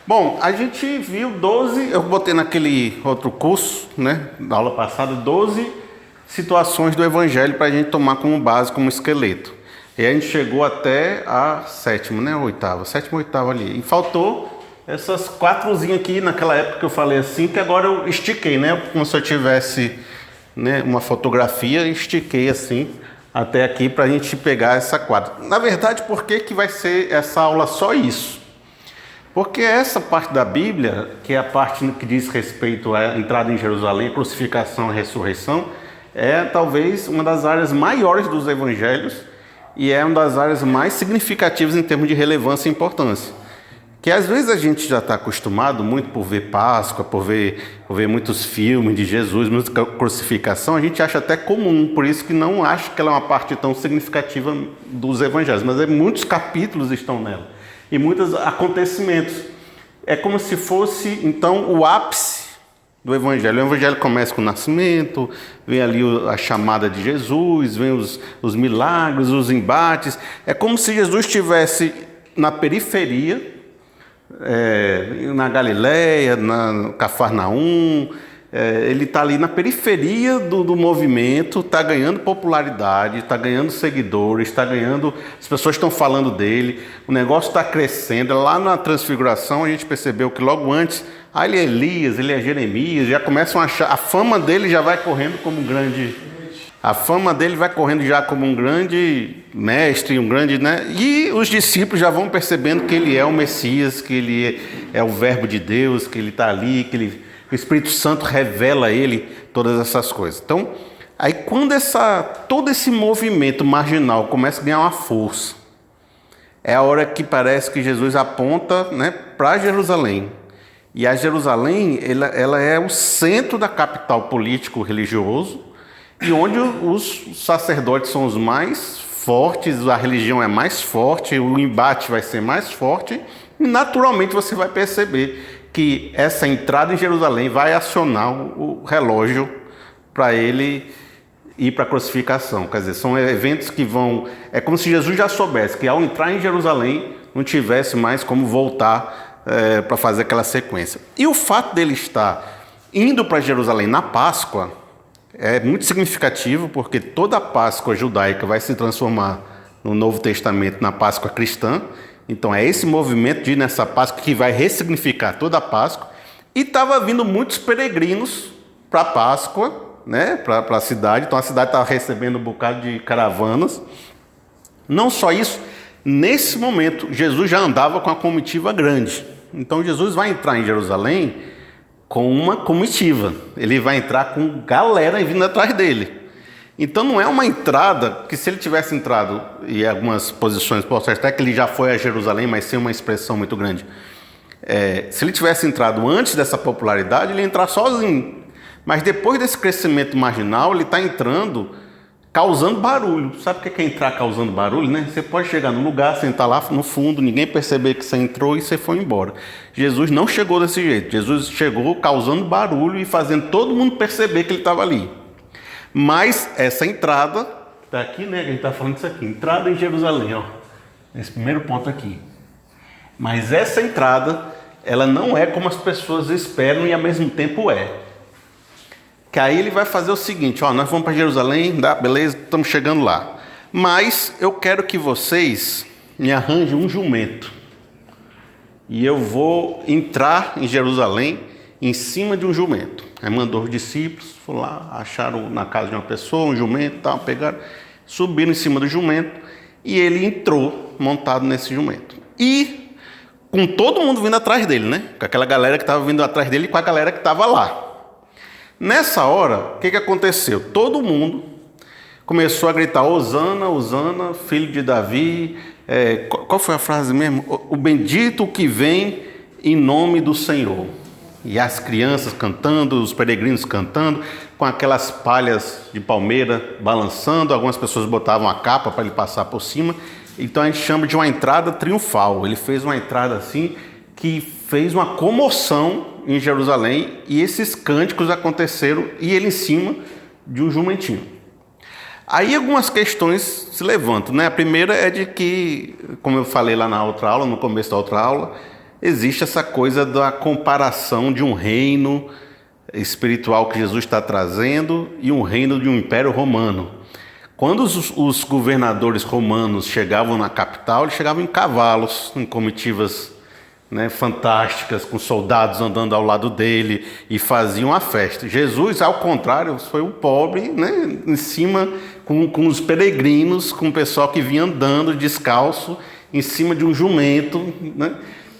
Bom, a gente viu 12, eu botei naquele outro curso, né, da aula passada, 12 situações do Evangelho para a gente tomar como base, como esqueleto. E a gente chegou até a sétima, né, sétima ou oitava ali. E faltou essas quatrozinhas aqui, naquela época que eu falei assim, que agora eu estiquei, né, como se eu tivesse, né, uma fotografia, estiquei assim, até aqui para a gente pegar essa quadra. Na verdade, por que vai ser essa aula só isso? Porque essa parte da Bíblia, que é a parte que diz respeito à entrada em Jerusalém, crucificação e ressurreição, é talvez uma das áreas maiores dos evangelhos e é uma das áreas mais significativas em termos de relevância e importância. Que às vezes a gente já está acostumado muito por ver Páscoa, por ver muitos filmes de Jesus, muita crucificação, a gente acha até comum, por isso que não acho que ela é uma parte tão significativa dos evangelhos, mas muitos capítulos estão nela. E muitos acontecimentos. É como se fosse, então, o ápice do Evangelho. O Evangelho começa com o nascimento, vem ali a chamada de Jesus, vem os milagres, os embates. É como se Jesus estivesse na periferia, na Galileia, na Cafarnaum. Ele está ali na periferia do movimento, está ganhando popularidade, está ganhando seguidores, as pessoas estão falando dele, o negócio está crescendo. Lá na Transfiguração a gente percebeu que logo antes, ele é Elias, ele é Jeremias, já começam a achar, a fama dele já vai correndo como um grande... A fama dele vai correndo já como um grande mestre, um grande, né? E os discípulos já vão percebendo que ele é o Messias, que ele é o Verbo de Deus, que ele está ali, o Espírito Santo revela a ele todas essas coisas. Então, aí quando todo esse movimento marginal começa a ganhar uma força, é a hora que parece que Jesus aponta, né, para Jerusalém. E a Jerusalém, ela é o centro da capital político-religioso, e onde os sacerdotes são os mais fortes, a religião é mais forte, o embate vai ser mais forte, e naturalmente você vai perceber que essa entrada em Jerusalém vai acionar o relógio para ele ir para a crucificação. Quer dizer, são eventos que vão... É como se Jesus já soubesse que ao entrar em Jerusalém não tivesse mais como voltar para fazer aquela sequência. E o fato dele estar indo para Jerusalém na Páscoa é muito significativo, porque toda a Páscoa judaica vai se transformar no Novo Testamento na Páscoa cristã. Então é esse movimento de ir nessa Páscoa que vai ressignificar toda a Páscoa. E estava vindo muitos peregrinos para a Páscoa, né, para a cidade. Então a cidade estava recebendo um bocado de caravanas. Não só isso, nesse momento Jesus já andava com a comitiva grande. Então Jesus vai entrar em Jerusalém com uma comitiva. Ele vai entrar com galera vindo atrás dele. Então não é uma entrada que, se ele tivesse entrado, e algumas posições postas até que ele já foi a Jerusalém, mas sem uma expressão muito grande, se ele tivesse entrado antes dessa popularidade, ele ia entrar sozinho. Mas depois desse crescimento marginal, ele está entrando causando barulho. Sabe o que é entrar causando barulho, né? Você pode chegar num lugar, sentar lá no fundo, ninguém perceber que você entrou e você foi embora. Jesus não chegou desse jeito. Jesus chegou causando barulho e fazendo todo mundo perceber que ele estava ali. Mas essa entrada, está aqui, né? A gente está falando disso aqui, entrada em Jerusalém, ó, esse primeiro ponto aqui. Mas essa entrada, ela não é como as pessoas esperam e ao mesmo tempo é. Que aí ele vai fazer o seguinte, ó, nós vamos para Jerusalém, beleza, estamos chegando lá. Mas eu quero que vocês me arranjem um jumento. E eu vou entrar em Jerusalém em cima de um jumento. Aí mandou os discípulos, foram lá, acharam na casa de uma pessoa um jumento, tal, pegaram, subiram em cima do jumento e ele entrou montado nesse jumento. E com todo mundo vindo atrás dele, né? Com aquela galera que estava vindo atrás dele e com a galera que estava lá. Nessa hora, o que aconteceu? Todo mundo começou a gritar: Hosana, Hosana, filho de Davi. Qual foi a frase mesmo? O bendito que vem em nome do Senhor. E as crianças cantando, os peregrinos cantando, com aquelas palhas de palmeira balançando. Algumas pessoas botavam a capa para ele passar por cima. Então a gente chama de uma entrada triunfal. Ele fez uma entrada assim que fez uma comoção em Jerusalém, e esses cânticos aconteceram e ele em cima de um jumentinho. Aí algumas questões se levantam, né? A primeira é de que, como eu falei lá na outra aula, no começo da outra aula, existe essa coisa da comparação de um reino espiritual que Jesus está trazendo e um reino de um império romano. Quando os governadores romanos chegavam na capital, eles chegavam em cavalos, em comitivas, né, fantásticas, com soldados andando ao lado dele, e faziam a festa. Jesus, ao contrário, foi um pobre, né, em cima, com os peregrinos, com o pessoal que vinha andando descalço, em cima de um jumento, né?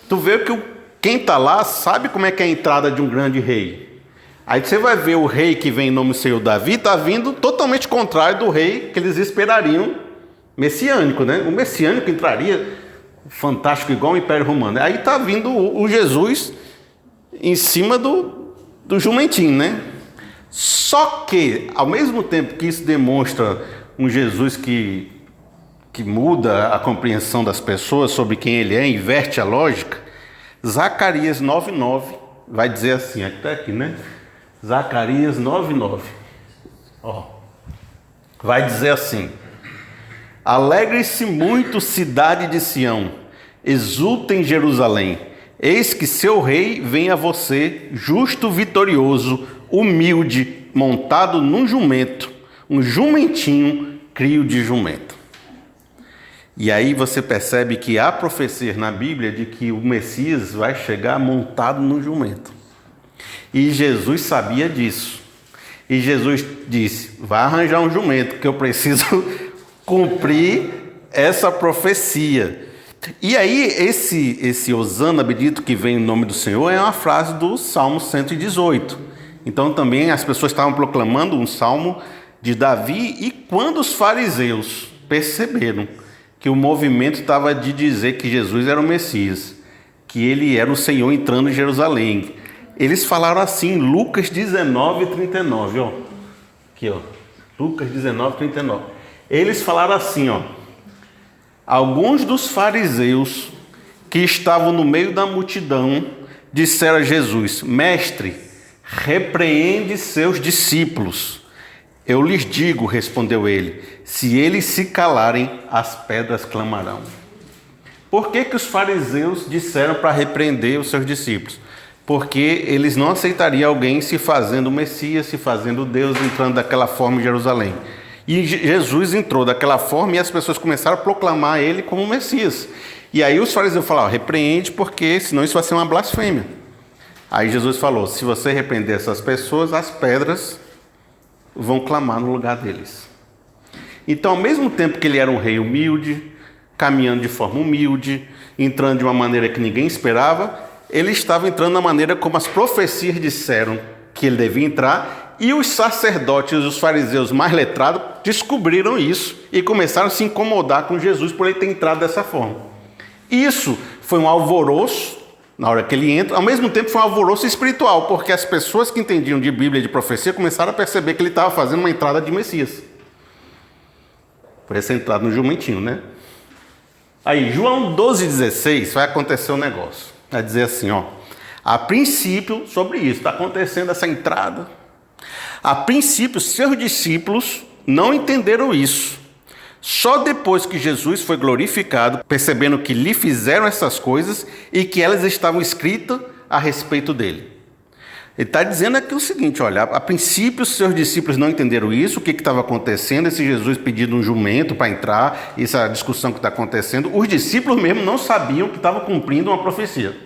Tu vê que quem está lá sabe como é que é a entrada de um grande rei. Aí você vai ver o rei que vem em nome do Senhor Davi, está vindo totalmente contrário do rei que eles esperariam, messiânico, né? O messiânico entraria fantástico igual o Império Romano. Aí está vindo o Jesus em cima do jumentinho, né? Só que, ao mesmo tempo que isso demonstra um Jesus que muda a compreensão das pessoas sobre quem ele é, inverte a lógica, Zacarias 9:9 vai dizer assim, até aqui, né? Zacarias 9:9. Vai dizer assim: alegre-se muito, cidade de Sião, exulta em Jerusalém, eis que seu rei vem a você, justo, vitorioso, humilde, montado num jumento, um jumentinho, crio de jumento. E aí você percebe que há profecias na Bíblia de que o Messias vai chegar montado num jumento. E Jesus sabia disso. E Jesus disse: vai arranjar um jumento, que eu preciso cumprir essa profecia. E aí esse Hosana bendito que vem em nome do Senhor é uma frase do Salmo 118. Então também as pessoas estavam proclamando um salmo de Davi, e quando os fariseus perceberam que o movimento estava de dizer que Jesus era o Messias, que ele era o Senhor entrando em Jerusalém, eles falaram assim, Lucas 19:39, ó. Aqui, ó. Lucas 19:39. Eles falaram assim, ó: alguns dos fariseus que estavam no meio da multidão disseram a Jesus: mestre, repreende seus discípulos. Eu lhes digo, respondeu ele, se eles se calarem, as pedras clamarão. Por que os fariseus disseram para repreender os seus discípulos? Porque eles não aceitariam alguém se fazendo Messias, se fazendo Deus, entrando daquela forma em Jerusalém. E Jesus entrou daquela forma e as pessoas começaram a proclamar ele como Messias. E aí os fariseus falaram: repreende, porque senão isso vai ser uma blasfêmia. Aí Jesus falou: se você repreender essas pessoas, as pedras vão clamar no lugar deles. Então, ao mesmo tempo que ele era um rei humilde, caminhando de forma humilde, entrando de uma maneira que ninguém esperava, ele estava entrando na maneira como as profecias disseram que ele devia entrar, e os sacerdotes e os fariseus mais letrados descobriram isso e começaram a se incomodar com Jesus por ele ter entrado dessa forma. Isso foi um alvoroço na hora que ele entra, ao mesmo tempo foi um alvoroço espiritual, porque as pessoas que entendiam de Bíblia e de profecia começaram a perceber que ele estava fazendo uma entrada de Messias. Por essa entrada no jumentinho, né? Aí, João 12,16, vai acontecer um negócio. Vai dizer assim, ó: a princípio, sobre isso, está acontecendo essa entrada. A princípio, seus discípulos não entenderam isso. Só depois que Jesus foi glorificado, percebendo que lhe fizeram essas coisas e que elas estavam escritas a respeito dele. Ele está dizendo aqui o seguinte, olha, a princípio seus discípulos não entenderam isso, o que estava acontecendo, esse Jesus pedindo um jumento para entrar, essa discussão que está acontecendo, os discípulos mesmo não sabiam que estava cumprindo uma profecia.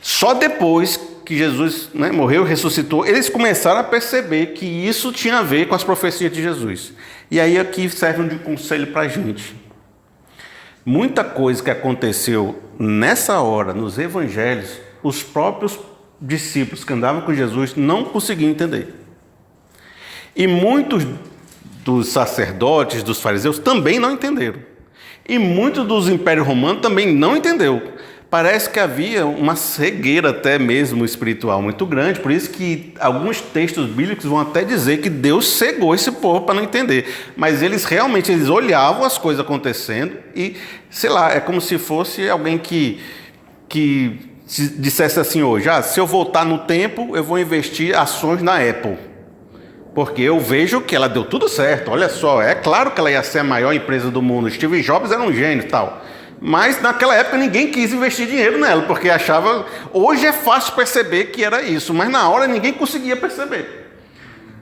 Só depois que Jesus, né, morreu e ressuscitou, eles começaram a perceber que isso tinha a ver com as profecias de Jesus. E aí aqui serve de conselho para a gente. Muita coisa que aconteceu nessa hora, nos evangelhos, os próprios discípulos que andavam com Jesus não conseguiam entender. E muitos dos sacerdotes, dos fariseus, também não entenderam. E muitos dos impérios romanos também não entenderam. Parece que havia uma cegueira até mesmo espiritual muito grande, por isso que alguns textos bíblicos vão até dizer que Deus cegou esse povo para não entender. Mas eles realmente olhavam as coisas acontecendo e, sei lá, é como se fosse alguém que dissesse assim hoje: se eu voltar no tempo, eu vou investir ações na Apple. Porque eu vejo que ela deu tudo certo, olha só, é claro que ela ia ser a maior empresa do mundo, Steve Jobs era um gênio e tal. Mas naquela época ninguém quis investir dinheiro nela, porque achava... Hoje é fácil perceber que era isso, mas na hora ninguém conseguia perceber.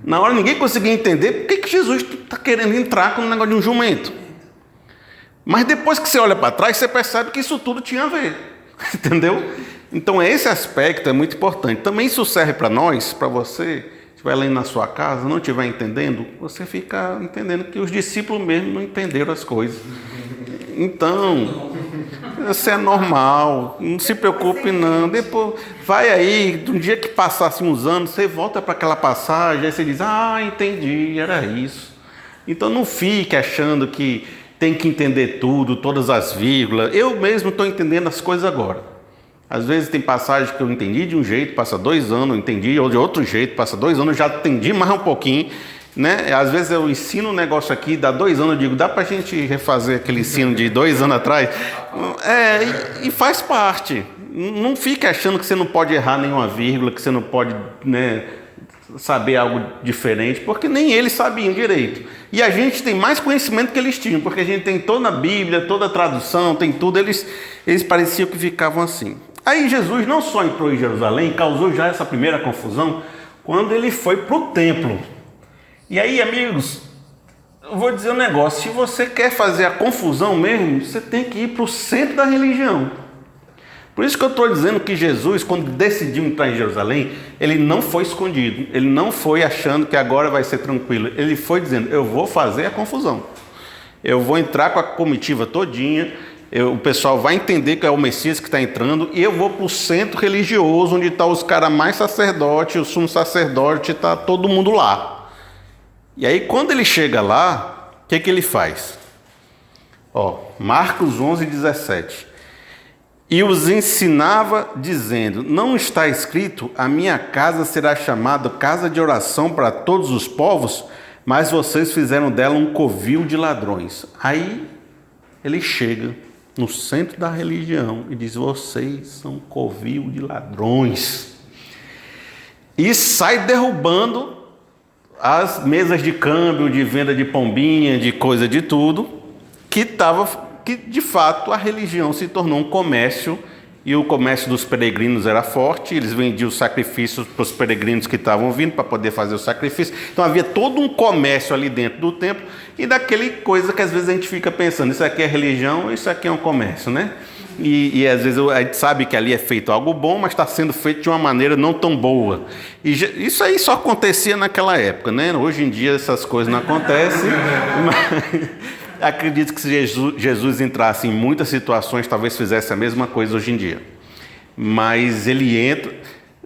Na hora ninguém conseguia entender por que Jesus está querendo entrar com o negócio de um jumento. Mas depois que você olha para trás, você percebe que isso tudo tinha a ver. Entendeu? Então esse aspecto é muito importante. Também isso serve para nós, para você, estiver lendo na sua casa, não estiver entendendo, você fica entendendo que os discípulos mesmo não entenderam as coisas. Então, isso é normal, não se preocupe não. Depois, vai aí, um dia que passasse uns anos, você volta para aquela passagem, aí você diz, entendi, era isso. Então não fique achando que tem que entender tudo, todas as vírgulas. Eu mesmo estou entendendo as coisas agora. Às vezes tem passagens que eu entendi de um jeito, passa 2 anos, eu entendi, ou de outro jeito, passa 2 anos, eu já entendi mais um pouquinho, né? Às vezes eu ensino um negócio aqui, dá 2 anos, eu digo, dá para a gente refazer aquele ensino de 2 anos atrás? E faz parte. Não fique achando que você não pode errar nenhuma vírgula, que você não pode, né, saber algo diferente, porque nem eles sabiam direito. E a gente tem mais conhecimento que eles tinham, porque a gente tem toda a Bíblia, toda a tradução, tem tudo, eles pareciam que ficavam assim. Aí Jesus não só entrou em Jerusalém, causou já essa primeira confusão, quando ele foi para o templo. E aí, amigos, eu vou dizer um negócio, se você quer fazer a confusão mesmo, você tem que ir para o centro da religião. Por isso que eu estou dizendo que Jesus, quando decidiu entrar em Jerusalém, ele não foi escondido, ele não foi achando que agora vai ser tranquilo, ele foi dizendo, eu vou fazer a confusão, eu vou entrar com a comitiva todinha, o pessoal vai entender que é o Messias que está entrando, e eu vou para o centro religioso, onde estão os caras mais sacerdotes, o sumo sacerdote, está todo mundo lá. E aí quando ele chega lá, o que ele faz? Marcos 11:17. E os ensinava dizendo, não está escrito, a minha casa será chamada casa de oração para todos os povos, mas vocês fizeram dela um covil de ladrões. Aí ele chega no centro da religião e diz, vocês são covil de ladrões. E sai derrubando as mesas de câmbio, de venda de pombinha, de coisa de tudo, que de fato a religião se tornou um comércio, e o comércio dos peregrinos era forte, eles vendiam os sacrifícios para os peregrinos que estavam vindo para poder fazer o sacrifício. Então havia todo um comércio ali dentro do templo, e daquele coisa que às vezes a gente fica pensando, isso aqui é religião, isso aqui é um comércio, né? E às vezes a gente sabe que ali é feito algo bom, mas está sendo feito de uma maneira não tão boa. E isso aí só acontecia naquela época, né? Hoje em dia essas coisas não acontecem, mas acredito que se Jesus entrasse em muitas situações, talvez fizesse a mesma coisa hoje em dia. Mas ele entra,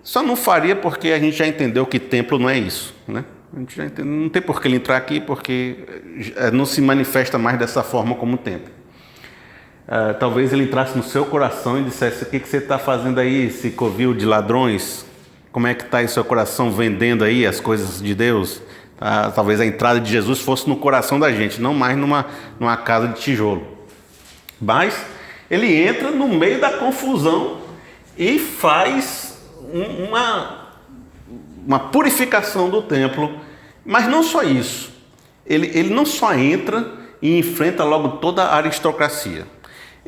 só não faria porque a gente já entendeu que templo não é isso, né? A gente já entendeu, não tem por que ele entrar aqui, porque não se manifesta mais dessa forma como templo. Talvez ele entrasse no seu coração e dissesse, o que você está fazendo aí, esse covil de ladrões? Como é que está aí seu coração vendendo aí as coisas de Deus? Talvez a entrada de Jesus fosse no coração da gente, não mais numa casa de tijolo. Mas ele entra no meio da confusão e faz uma purificação do templo. Mas não só isso, ele não só entra e enfrenta logo toda a aristocracia.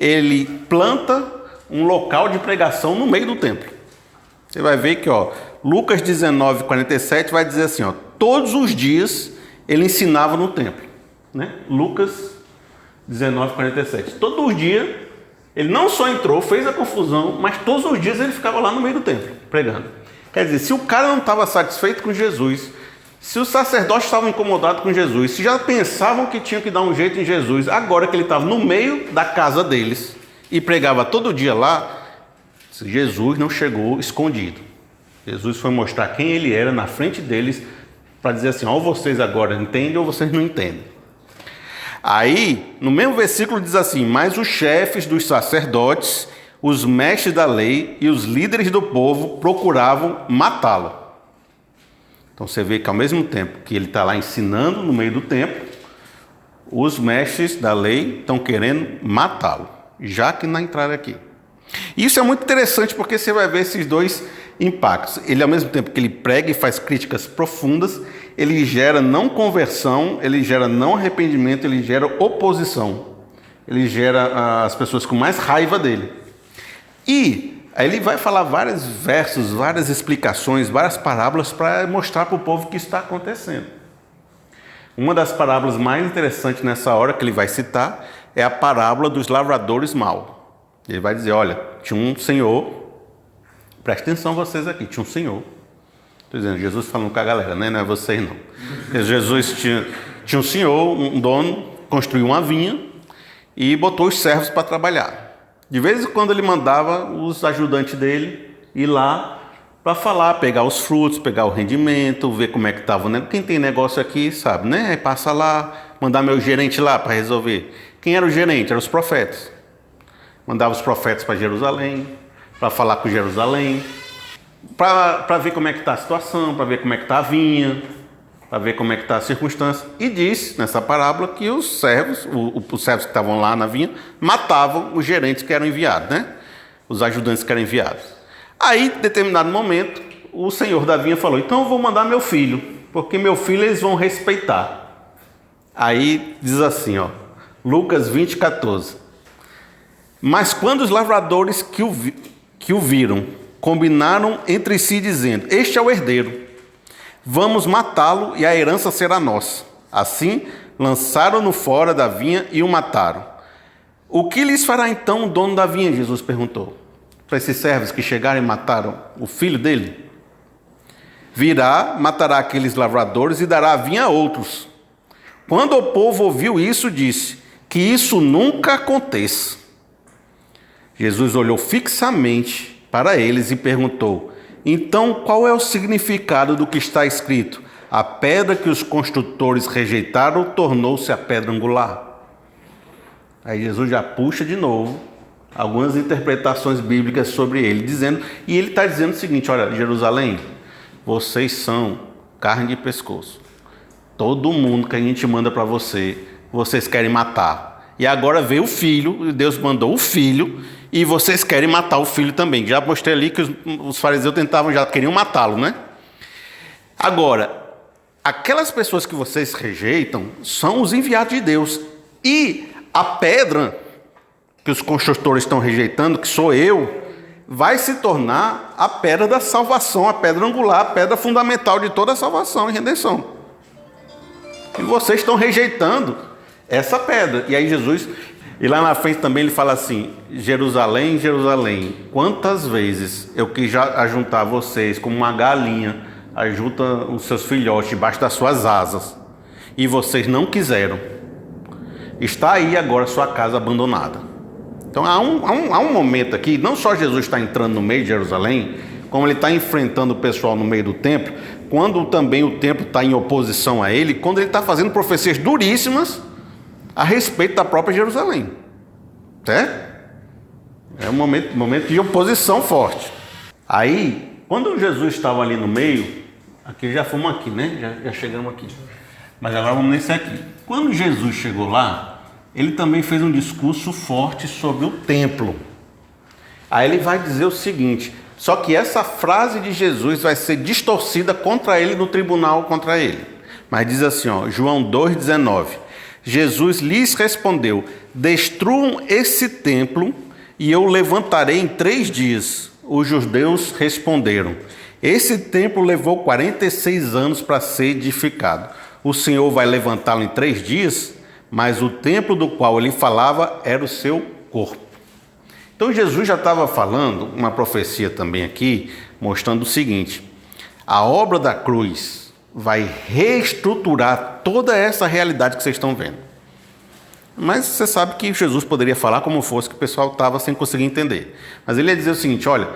Ele planta um local de pregação no meio do templo. Você vai ver que Lucas 19:47 vai dizer assim, todos os dias ele ensinava no templo, né? Lucas 19:47. Todos os dias ele não só entrou, fez a confusão, mas todos os dias ele ficava lá no meio do templo, pregando. Quer dizer, se o cara não estava satisfeito com Jesus, se os sacerdotes estavam incomodados com Jesus, se já pensavam que tinham que dar um jeito em Jesus, agora que ele estava no meio da casa deles e pregava todo dia lá, Jesus não chegou escondido. Jesus foi mostrar quem ele era na frente deles, para dizer assim, ou vocês agora entendem ou vocês não entendem. Aí, no mesmo versículo diz assim, mas os chefes dos sacerdotes, os mestres da lei e os líderes do povo procuravam matá-lo. Então você vê que ao mesmo tempo que ele está lá ensinando no meio do templo, os mestres da lei estão querendo matá-lo, já que não entraram aqui. Isso é muito interessante porque você vai ver esses dois impactos. Ele, ao mesmo tempo que ele prega e faz críticas profundas, ele gera não conversão, ele gera não arrependimento, ele gera oposição. ele gera as pessoas com mais raiva dele. E aí ele vai falar vários versos, várias explicações, várias parábolas para mostrar para o povo que isso está acontecendo. Uma das parábolas mais interessantes nessa hora que ele vai citar é a parábola dos lavradores maus. Ele vai dizer, olha, tinha um senhor, presta atenção vocês aqui, tinha um senhor. Estou dizendo, Jesus falando com a galera, né? Não é vocês não. Jesus tinha um senhor, um dono, construiu uma vinha e botou os servos para trabalhar. De vez em quando ele mandava os ajudantes dele ir lá para falar, pegar os frutos, pegar o rendimento, ver como é que estava. Né? Quem tem negócio aqui sabe, né? Aí passa lá, mandar meu gerente lá para resolver. Quem era o gerente? Eram os profetas. Mandava os profetas para Jerusalém, para falar com Jerusalém, para ver como é que está a situação, para ver como é que está a vinha, para ver como é que está a circunstância. E diz, nessa parábola, que os servos, os servos que estavam lá na vinha, matavam os gerentes que eram enviados, né? Os ajudantes que eram enviados. Aí, em determinado momento, o senhor da vinha falou, então eu vou mandar meu filho, porque meu filho eles vão respeitar. Aí diz assim, ó, Lucas 20, 14. Mas quando os lavradores que o viram, combinaram entre si dizendo, este é o herdeiro, vamos matá-lo e a herança será nossa. Assim, lançaram-no fora da vinha e o mataram. O que lhes fará então o dono da vinha? Jesus perguntou. Para esses servos que chegaram e mataram o filho dele? Virá, matará aqueles lavradores e dará a vinha a outros. Quando o povo ouviu isso, disse, que isso nunca aconteça. Jesus olhou fixamente para eles e perguntou, então qual é o significado do que está escrito? A pedra que os construtores rejeitaram tornou-se a pedra angular. Aí Jesus já puxa de novo algumas interpretações bíblicas sobre ele, dizendo, e ele está dizendo o seguinte, olha, Jerusalém, vocês são carne de pescoço. Todo mundo que a gente manda para vocês querem matar. E agora veio o filho, Deus mandou o filho, e vocês querem matar o filho também. Já mostrei ali que os fariseus já queriam matá-lo, né? Agora, aquelas pessoas que vocês rejeitam são os enviados de Deus. E a pedra que os construtores estão rejeitando, que sou eu, vai se tornar a pedra da salvação, a pedra angular, a pedra fundamental de toda a salvação e redenção. E vocês estão rejeitando essa pedra. E aí Jesus, e lá na frente também ele fala assim, Jerusalém, Jerusalém, quantas vezes eu quis já ajuntar vocês como uma galinha, ajunta os seus filhotes debaixo das suas asas, e vocês não quiseram. Está aí agora sua casa abandonada. Então há um momento aqui, não só Jesus está entrando no meio de Jerusalém, como ele está enfrentando o pessoal no meio do templo, quando também o templo está em oposição a ele, quando ele está fazendo profecias duríssimas a respeito da própria Jerusalém. Certo? É um momento de oposição forte. Aí, quando Jesus estava ali no meio, aqui já fomos aqui, né? Já chegamos aqui. Mas agora vamos nesse aqui. Quando Jesus chegou lá, ele também fez um discurso forte sobre o templo. Aí ele vai dizer o seguinte, só que essa frase de Jesus vai ser distorcida contra ele no tribunal contra ele. Mas diz assim, ó, João 2,19. Jesus lhes respondeu, destruam esse templo e eu o levantarei em 3 dias. Os judeus responderam, esse templo levou 46 anos para ser edificado. O Senhor vai levantá-lo em 3 dias? Mas o templo do qual ele falava era o seu corpo. Então Jesus já estava falando, uma profecia também aqui, mostrando o seguinte, a obra da cruz vai reestruturar toda essa realidade que vocês estão vendo. Mas você sabe que Jesus poderia falar como fosse, que o pessoal estava sem conseguir entender. Mas ele ia dizer o seguinte, olha,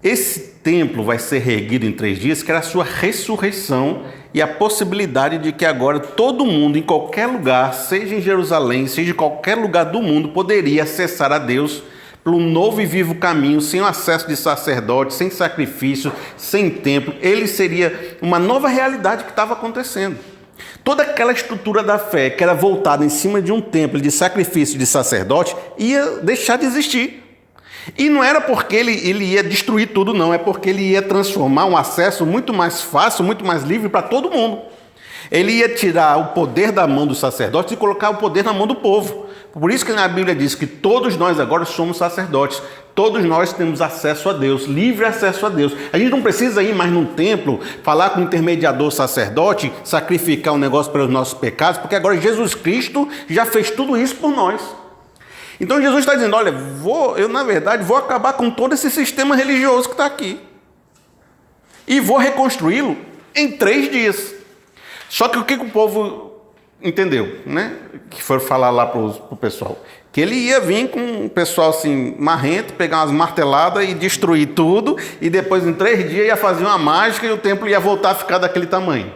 esse templo vai ser reerguido em 3 dias, que era a sua ressurreição e a possibilidade de que agora todo mundo, em qualquer lugar, seja em Jerusalém, seja em qualquer lugar do mundo, poderia acessar a Deus por um novo e vivo caminho, sem o acesso de sacerdote, sem sacrifício, sem templo. Ele seria uma nova realidade que estava acontecendo. Toda aquela estrutura da fé que era voltada em cima de um templo de sacrifício de sacerdote ia deixar de existir. E não era porque ele ia destruir tudo, não. É porque ele ia transformar um acesso muito mais fácil, muito mais livre para todo mundo. Ele ia tirar o poder da mão dos sacerdotes e colocar o poder na mão do povo. Por isso que na Bíblia diz que todos nós agora somos sacerdotes. Todos nós temos acesso a Deus, livre acesso a Deus. A gente não precisa ir mais num templo, falar com o intermediador sacerdote, sacrificar um negócio pelos nossos pecados, porque agora Jesus Cristo já fez tudo isso por nós. Então Jesus está dizendo, olha, eu na verdade vou acabar com todo esse sistema religioso que está aqui. E vou reconstruí-lo em 3 dias. Só que o que o povo entendeu, né? Que foram falar lá para o pessoal. Que ele ia vir com um pessoal assim, marrento, pegar umas marteladas e destruir tudo. E depois em 3 dias ia fazer uma mágica e o templo ia voltar a ficar daquele tamanho.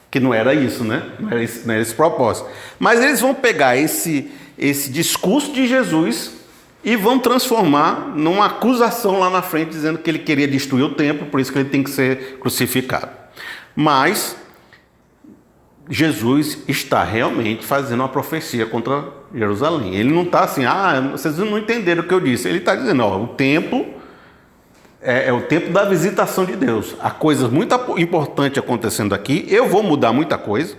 Que não era isso, né? Não era esse propósito. Mas eles vão pegar esse discurso de Jesus e vão transformar numa acusação lá na frente, dizendo que ele queria destruir o templo, por isso que ele tem que ser crucificado. Mas Jesus está realmente fazendo uma profecia contra Jerusalém. Ele não está assim, vocês não entenderam o que eu disse. Ele está dizendo, o templo é o tempo da visitação de Deus. Há coisas muito importantes acontecendo aqui, eu vou mudar muita coisa.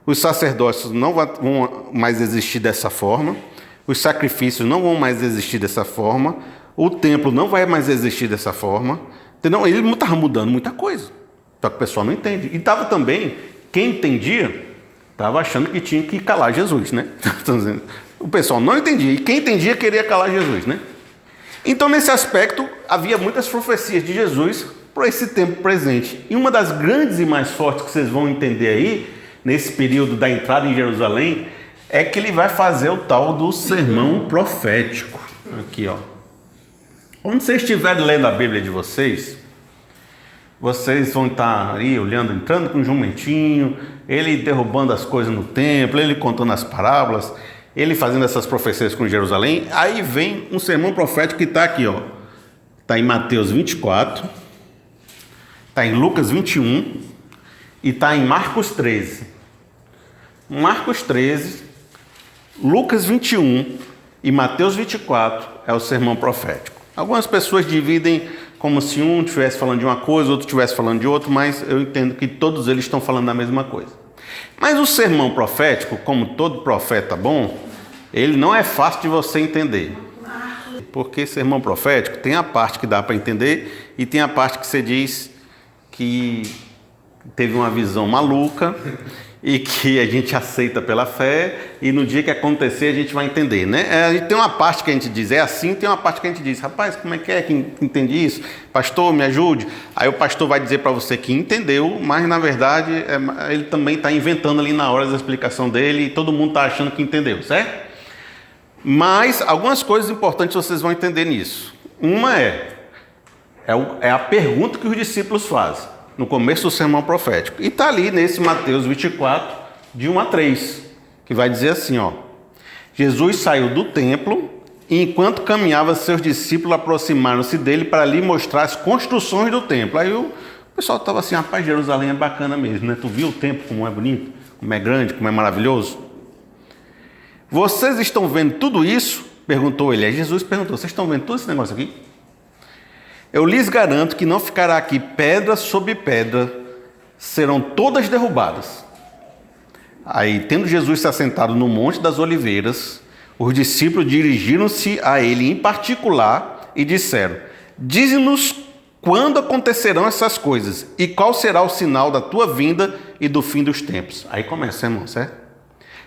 Os sacerdotes não vão mais existir dessa forma. Os sacrifícios não vão mais existir dessa forma. O templo não vai mais existir dessa forma. Entendeu? Ele estava mudando muita coisa. Só que o pessoal não entende. E estava também, quem entendia, estava achando que tinha que calar Jesus, né? O pessoal não entendia. E quem entendia queria calar Jesus, né? Então, nesse aspecto, havia muitas profecias de Jesus para esse tempo presente. E uma das grandes e mais fortes que vocês vão entender aí, nesse período da entrada em Jerusalém, é que ele vai fazer o tal do sermão profético. Aqui, ó. Quando vocês estiverem lendo a Bíblia de vocês vão estar aí olhando, entrando com um jumentinho, ele derrubando as coisas no templo, ele contando as parábolas, ele fazendo essas profecias com Jerusalém. Aí vem um sermão profético que está aqui, ó. Está em Mateus 24, está em Lucas 21 e está em Marcos 13. Marcos 13, Lucas 21 e Mateus 24 é o sermão profético. Algumas pessoas dividem como se um estivesse falando de uma coisa, outro estivesse falando de outra, mas eu entendo que todos eles estão falando da mesma coisa. Mas o sermão profético, como todo profeta bom, ele não é fácil de você entender. Porque sermão profético tem a parte que dá para entender e tem a parte que você diz que teve uma visão maluca e que a gente aceita pela fé, e no dia que acontecer a gente vai entender, né? Tem uma parte que a gente diz, é assim, tem uma parte que a gente diz, rapaz, como é que entende isso? Pastor, me ajude. Aí o pastor vai dizer para você que entendeu, mas na verdade ele também está inventando ali na hora da explicação dele e todo mundo está achando que entendeu, certo? Mas algumas coisas importantes vocês vão entender nisso. Uma é a pergunta que os discípulos fazem no começo do sermão profético. E está ali nesse Mateus 24, de 1 a 3, que vai dizer assim, ó. Jesus saiu do templo e enquanto caminhava, seus discípulos aproximaram-se dele para lhe mostrar as construções do templo. Aí o pessoal estava assim, rapaz, Jerusalém é bacana mesmo, né? Tu viu o templo como é bonito, como é grande, como é maravilhoso? Vocês estão vendo tudo isso? Perguntou ele. Aí Jesus perguntou, vocês estão vendo todo esse negócio aqui? Eu lhes garanto que não ficará aqui pedra sobre pedra, serão todas derrubadas. Aí, tendo Jesus se assentado no Monte das Oliveiras, os discípulos dirigiram-se a ele em particular e disseram, dize-nos quando acontecerão essas coisas e qual será o sinal da tua vinda e do fim dos tempos. Aí começa, irmão, certo?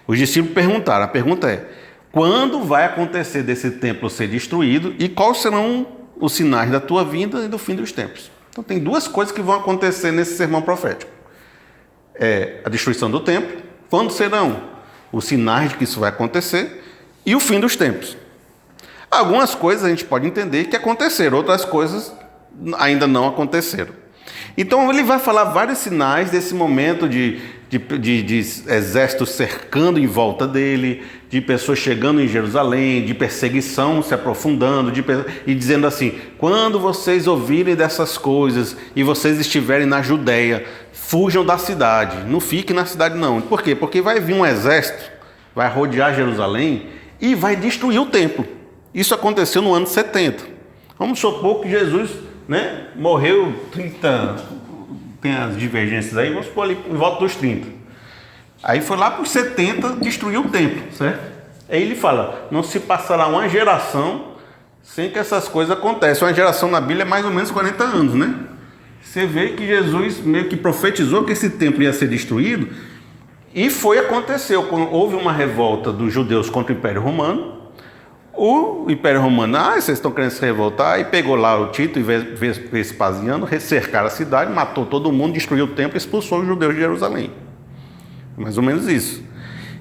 Os discípulos perguntaram, a pergunta é, quando vai acontecer desse templo ser destruído e quais serão os sinais da tua vinda e do fim dos tempos? Então tem 2 coisas que vão acontecer nesse sermão profético. A destruição do templo, quando serão os sinais de que isso vai acontecer, e o fim dos tempos. Algumas coisas a gente pode entender que aconteceram, outras coisas ainda não aconteceram. Então ele vai falar vários sinais desse momento de exércitos cercando em volta dele, de pessoas chegando em Jerusalém, de perseguição se aprofundando, e dizendo assim, quando vocês ouvirem dessas coisas e vocês estiverem na Judéia, fujam da cidade, não fiquem na cidade não. Por quê? Porque vai vir um exército, vai rodear Jerusalém e vai destruir o templo. Isso aconteceu no ano 70. Vamos supor que Jesus, né, morreu 30, tem as divergências aí, vamos supor ali em volta dos 30. Aí foi lá para os 70, destruiu o templo, certo? Aí ele fala, não se passará uma geração sem que essas coisas aconteçam. Uma geração na Bíblia é mais ou menos 40 anos, né? Você vê que Jesus meio que profetizou que esse templo ia ser destruído, e aconteceu. Quando houve uma revolta dos judeus contra o Império Romano, o Império Romano, vocês estão querendo se revoltar, e pegou lá o Tito e Vespasiano, cercaram a cidade, matou todo mundo, destruiu o templo e expulsou os judeus de Jerusalém. Mais ou menos isso.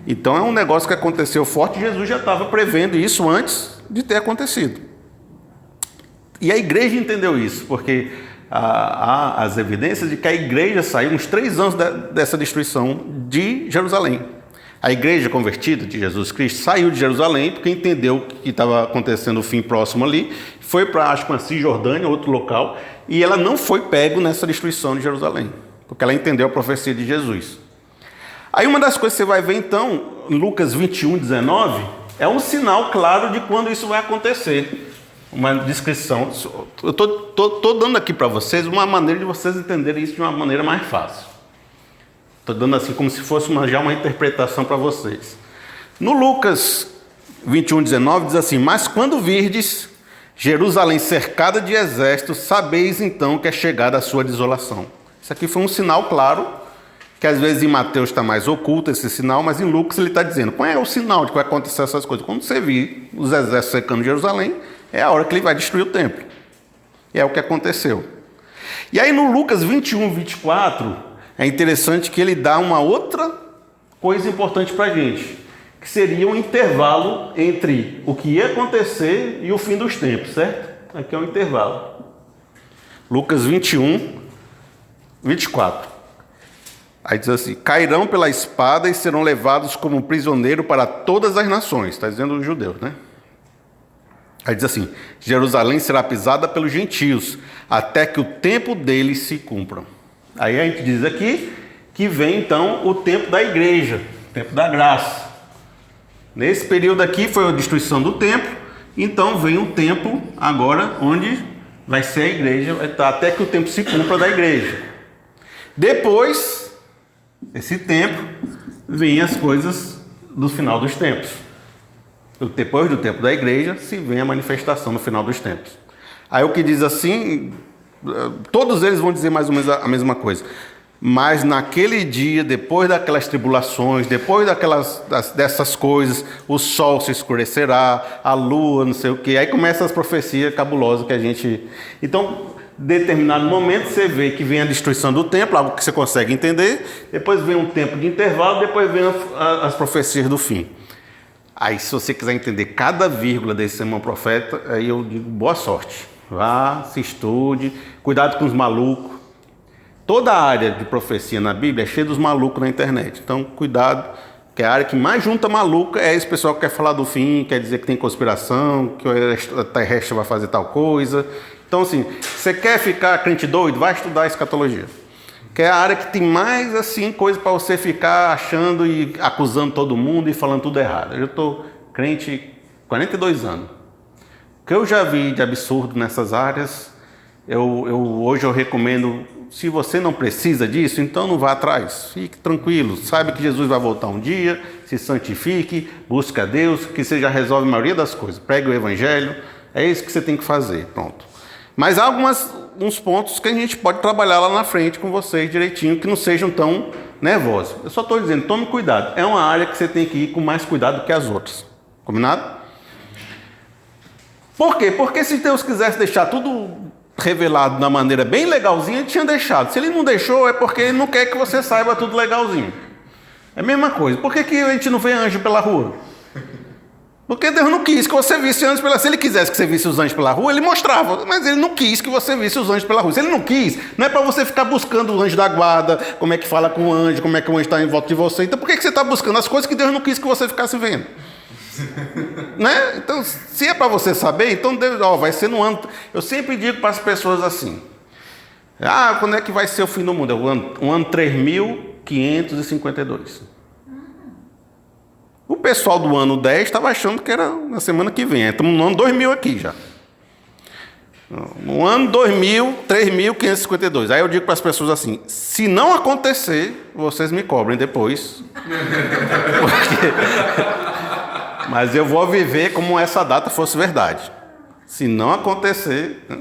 Então é um negócio que aconteceu forte, e Jesus já estava prevendo isso antes de ter acontecido. E a igreja entendeu isso, porque há as evidências de que a igreja saiu uns 3 anos dessa destruição de Jerusalém. A igreja convertida de Jesus Cristo saiu de Jerusalém porque entendeu que estava acontecendo o fim próximo ali, foi para, acho que, uma Cisjordânia, outro local, e ela não foi pego nessa destruição de Jerusalém, porque ela entendeu a profecia de Jesus. Aí uma das coisas que você vai ver então, em Lucas 21, 19, é um sinal claro de quando isso vai acontecer. Uma descrição. Eu estou dando aqui para vocês uma maneira de vocês entenderem isso de uma maneira mais fácil. Estou dando assim como se fosse já uma interpretação para vocês. No Lucas 21, 19 diz assim, mas quando virdes Jerusalém cercada de exércitos, sabeis então que é chegada a sua desolação. Isso aqui foi um sinal claro, que às vezes em Mateus está mais oculto esse sinal, mas em Lucas ele está dizendo, qual é o sinal de que vai acontecer essas coisas? Quando você vir os exércitos cercando Jerusalém, é a hora que ele vai destruir o templo. E é o que aconteceu. E aí no Lucas 21, 24, é interessante que ele dá uma outra coisa importante para a gente, que seria um intervalo entre o que ia acontecer e o fim dos tempos, certo? Aqui é um intervalo. Lucas 21, 24. Aí diz assim, cairão pela espada e serão levados como prisioneiro para todas as nações. Está dizendo os judeus, né? Aí diz assim, Jerusalém será pisada pelos gentios, até que o tempo deles se cumpram. Aí a gente diz aqui que vem então o tempo da igreja, o tempo da graça. Nesse período aqui foi a destruição do templo, então vem um tempo agora onde vai ser a igreja, até que o tempo se cumpra da igreja. Depois desse tempo, vem as coisas do final dos tempos. Depois do tempo da igreja, se vem a manifestação no final dos tempos. Aí o que diz assim, todos eles vão dizer mais ou menos a mesma coisa. Mas naquele dia, depois daquelas tribulações, depois dessas coisas, o sol se escurecerá, a lua, não sei o quê. Aí começam as profecias cabulosas que a gente... Então, em determinado momento, você vê que vem a destruição do templo, algo que você consegue entender. Depois vem um tempo de intervalo, depois vem as profecias do fim. Aí, se você quiser entender cada vírgula desse sermão profeta, aí eu digo boa sorte. Vá, se estude, cuidado com os malucos. Toda a área de profecia na Bíblia é cheia dos malucos na internet. Então, cuidado, que a área que mais junta maluca é esse pessoal que quer falar do fim, quer dizer que tem conspiração, que o extraterrestre vai fazer tal coisa. Então, assim, você quer ficar crente doido? Vai estudar escatologia. Que é a área que tem mais, assim, coisa para você ficar achando e acusando todo mundo e falando tudo errado. Eu estou crente 42 anos. O que eu já vi de absurdo nessas áreas, hoje eu recomendo, se você não precisa disso, então não vá atrás. Fique tranquilo, saiba que Jesus vai voltar um dia, se santifique, busque a Deus, que você já resolve a maioria das coisas. Pregue o evangelho, é isso que você tem que fazer, pronto. Mas há uns pontos que a gente pode trabalhar lá na frente com vocês direitinho, que não sejam tão nervosos. Eu só estou dizendo, tome cuidado. É uma área que você tem que ir com mais cuidado que as outras. Combinado? Por quê? Porque se Deus quisesse deixar tudo revelado da maneira bem legalzinha, ele tinha deixado. Se ele não deixou, é porque ele não quer que você saiba tudo legalzinho. É a mesma coisa. Por que a gente não vê anjo pela rua? Porque Deus não quis que você visse anjos pela rua. Se ele quisesse que você visse os anjos pela rua, ele mostrava. Mas ele não quis que você visse os anjos pela rua. Se ele não quis, não é para você ficar buscando o anjo da guarda, como é que fala com o anjo, como é que o anjo está em volta de você. Então por que você está buscando as coisas que Deus não quis que você ficasse vendo? Né? Então, se é para você saber, então Deus, vai ser no ano... Eu sempre digo para as pessoas assim, quando é que vai ser o fim do mundo? É o ano 3552. O pessoal do ano 10 estava achando que era na semana que vem. Estamos no ano 2000 aqui já. No ano 2000, 3552. Aí eu digo para as pessoas assim, se não acontecer, vocês me cobrem depois. Porque Mas eu vou viver como essa data fosse verdade. Se não acontecer... né?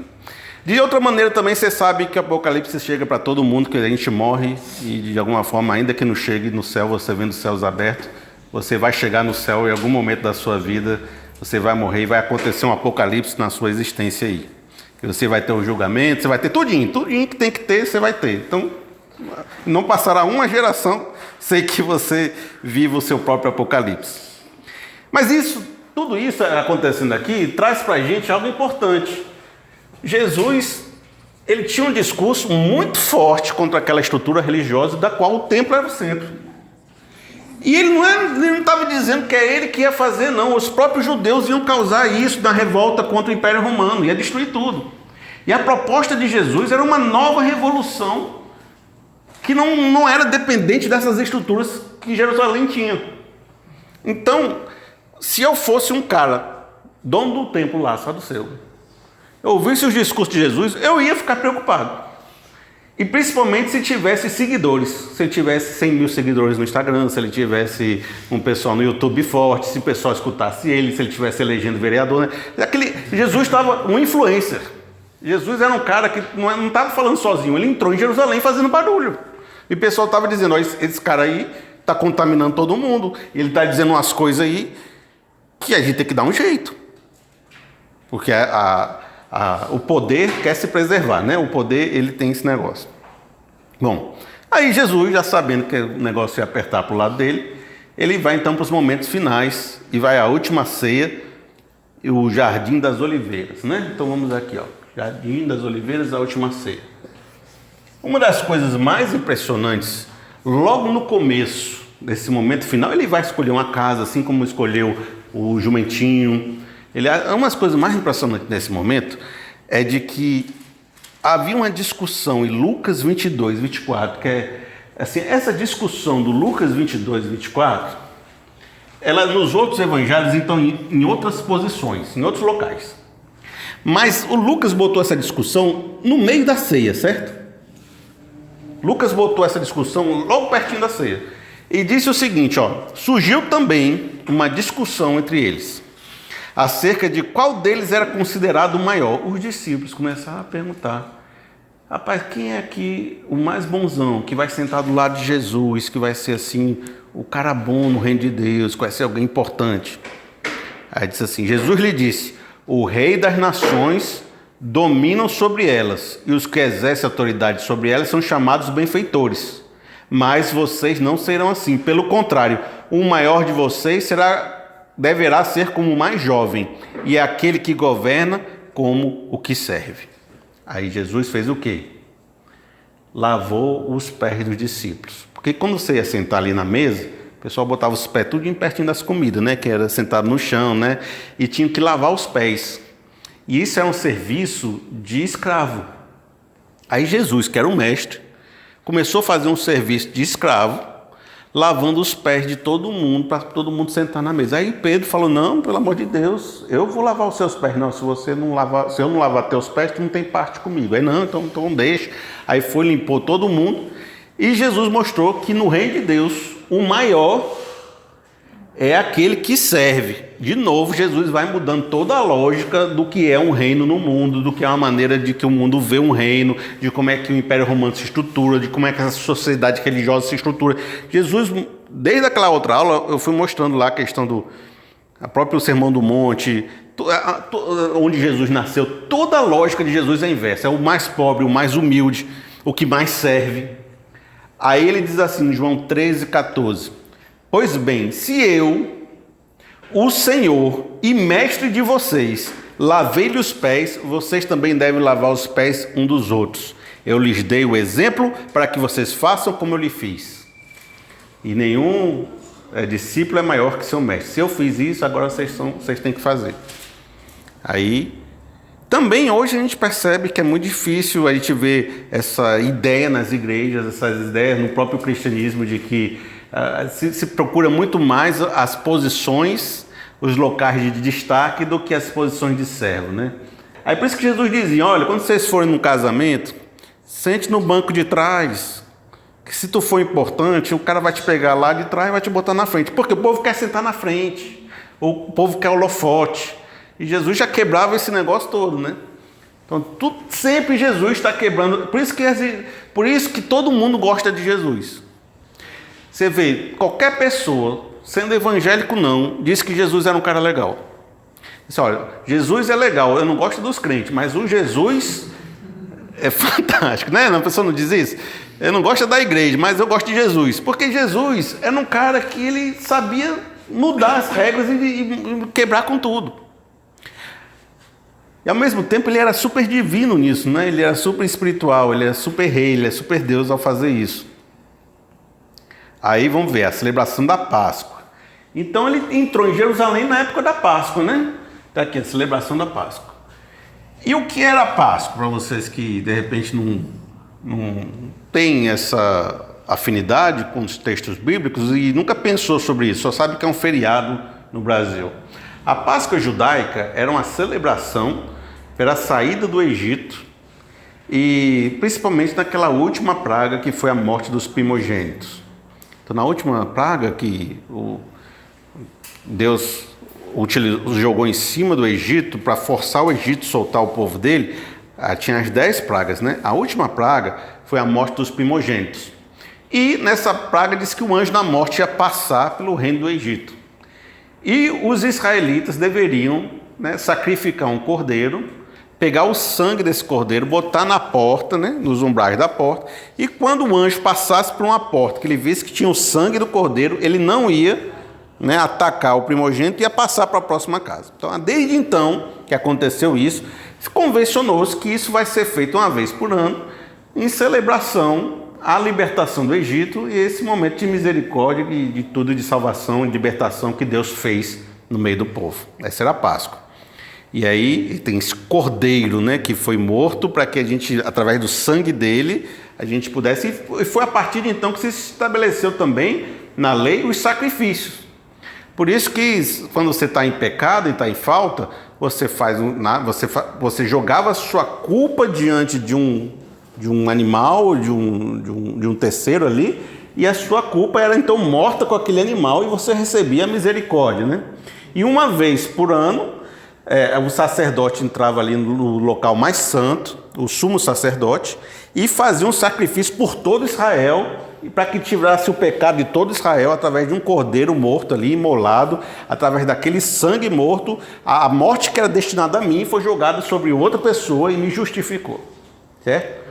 De outra maneira também você sabe que o Apocalipse chega para todo mundo, que a gente morre e de alguma forma, ainda que não chegue no céu, você vendo os céus abertos, você vai chegar no céu em algum momento da sua vida, você vai morrer e vai acontecer um Apocalipse na sua existência aí. Que você vai ter o julgamento, você vai ter tudinho que tem que ter, você vai ter. Então, não passará uma geração sem que você viva o seu próprio Apocalipse. Mas tudo isso acontecendo aqui, traz para a gente algo importante. Jesus, ele tinha um discurso muito forte contra aquela estrutura religiosa da qual o templo era o centro. E ele não estava dizendo que é ele que ia fazer, não. Os próprios judeus iam causar isso na revolta contra o Império Romano, ia destruir tudo. E a proposta de Jesus era uma nova revolução que não era dependente dessas estruturas que Jerusalém tinha. Então, se eu fosse um cara, dono do templo lá, só do céu, eu ouvisse os discursos de Jesus, eu ia ficar preocupado. E principalmente se tivesse seguidores. Se ele tivesse 100 mil seguidores no Instagram, se ele tivesse um pessoal no YouTube forte, se o pessoal escutasse ele, se ele estivesse elegendo vereador. Né? Jesus estava um influencer. Jesus era um cara que não estava falando sozinho. Ele entrou em Jerusalém fazendo barulho. E o pessoal estava dizendo, esse cara aí está contaminando todo mundo. Ele está dizendo umas coisas aí que a gente tem que dar um jeito. Porque o poder quer se preservar, né? O poder, ele tem esse negócio. Bom, aí Jesus, já sabendo que o negócio ia apertar para o lado dele, ele vai então para os momentos finais e vai à última ceia e o Jardim das Oliveiras, né? Então vamos aqui, ó, Jardim das Oliveiras, a última ceia. Uma das coisas mais impressionantes, logo no começo desse momento final, ele vai escolher uma casa, assim como escolheu o jumentinho. Uma das coisas mais impressionantes nesse momento é de que havia uma discussão em Lucas 22, 24, que é assim, essa discussão do Lucas 22, 24, ela nos outros evangelhos, então, em outras posições, em outros locais. Mas o Lucas botou essa discussão no meio da ceia, certo? Lucas botou essa discussão logo pertinho da ceia. E disse o seguinte, ó, surgiu também uma discussão entre eles, acerca de qual deles era considerado o maior. Os discípulos começaram a perguntar, rapaz, quem é aqui o mais bonzão, que vai sentar do lado de Jesus, que vai ser assim, o cara bom no reino de Deus, que vai ser alguém importante? Aí disse assim, Jesus lhe disse, o rei das nações dominam sobre elas, e os que exercem autoridade sobre elas são chamados benfeitores. Mas vocês não serão assim, pelo contrário, o maior de vocês deverá ser como o mais jovem, e é aquele que governa como o que serve. Aí Jesus fez o quê? Lavou os pés dos discípulos. Porque quando você ia sentar ali na mesa, o pessoal botava os pés tudo pertinho das comidas, né? Que era sentado no chão, né? E tinha que lavar os pés. E isso é um serviço de escravo. Aí Jesus, que era o mestre, começou a fazer um serviço de escravo, lavando os pés de todo mundo, para todo mundo sentar na mesa. Aí Pedro falou, não, pelo amor de Deus, eu vou lavar os seus pés. Não, se eu não lavar teus pés, tu não tem parte comigo. Aí não, então deixa. Aí foi, limpou todo mundo. E Jesus mostrou que no reino de Deus, o maior é aquele que serve. De novo, Jesus vai mudando toda a lógica do que é um reino no mundo, do que é uma maneira de que o mundo vê um reino, de como é que o Império Romano se estrutura, de como é que essa sociedade religiosa se estrutura. Jesus, desde aquela outra aula, eu fui mostrando lá a questão do próprio Sermão do Monte, onde Jesus nasceu. Toda a lógica de Jesus é inversa. É o mais pobre, o mais humilde, o que mais serve. Aí ele diz assim, em João 13,14, pois bem, se eu, o Senhor e mestre de vocês, lavei-lhe os pés, vocês também devem lavar os pés um dos outros. Eu lhes dei o exemplo para que vocês façam como eu lhe fiz. E nenhum discípulo é maior que seu mestre. Se eu fiz isso, agora vocês têm que fazer. Aí, também hoje a gente percebe que é muito difícil a gente ver essa ideia nas igrejas, essas ideias no próprio cristianismo de que se procura muito mais as posições, os locais de destaque do que as posições de servo, né? Aí por isso que Jesus dizia, olha, quando vocês forem num casamento, sente no banco de trás, que se tu for importante, o cara vai te pegar lá de trás e vai te botar na frente, porque o povo quer sentar na frente, o povo quer holofote. E Jesus já quebrava esse negócio todo, né? Então, sempre Jesus está quebrando. Por isso que todo mundo gosta de Jesus. Você vê, qualquer pessoa, sendo evangélico não, diz que Jesus era um cara legal. Diz, olha, Jesus é legal, eu não gosto dos crentes, mas o Jesus é fantástico, né? A pessoa não diz isso? Eu não gosto da igreja, mas eu gosto de Jesus. Porque Jesus era um cara que ele sabia mudar as regras e quebrar com tudo. E ao mesmo tempo ele era super divino nisso, né? Ele era super espiritual, ele é super rei, ele é super Deus ao fazer isso. Aí vamos ver, a celebração da Páscoa. Então ele entrou em Jerusalém na época da Páscoa, né? Está aqui, a celebração da Páscoa. E o que era a Páscoa, para vocês que de repente não tem essa afinidade com os textos bíblicos e nunca pensou sobre isso, só sabe que é um feriado no Brasil. A Páscoa judaica era uma celebração pela saída do Egito e principalmente naquela última praga que foi a morte dos primogênitos. Então, na última praga que Deus jogou em cima do Egito para forçar o Egito a soltar o povo dele, tinha as 10 pragas, né? A última praga foi a morte dos primogênitos. E nessa praga diz que o anjo da morte ia passar pelo reino do Egito. E os israelitas deveriam, né, sacrificar um cordeiro, pegar o sangue desse cordeiro, botar na porta, né, nos umbrais da porta, e quando o anjo passasse por uma porta, que ele visse que tinha o sangue do cordeiro, ele não ia, né, atacar o primogênito e ia passar para a próxima casa. Então, desde então que aconteceu isso, convencionou-se que isso vai ser feito uma vez por ano, em celebração à libertação do Egito e esse momento de misericórdia e de tudo de salvação e libertação que Deus fez no meio do povo. Essa era a Páscoa. E aí tem esse cordeiro, né, que foi morto para que a gente, através do sangue dele, a gente pudesse... E foi a partir de então que se estabeleceu também na lei os sacrifícios. Por isso que quando você está em pecado e está em falta, você jogava a sua culpa diante de um animal, de um terceiro ali, e a sua culpa era então morta com aquele animal e você recebia a misericórdia, né? E uma vez por ano, o sacerdote entrava ali no local mais santo, o sumo sacerdote, e fazia um sacrifício por todo Israel, para que tirasse o pecado de todo Israel através de um cordeiro morto ali, imolado, através daquele sangue morto, a morte que era destinada a mim foi jogada sobre outra pessoa e me justificou, certo?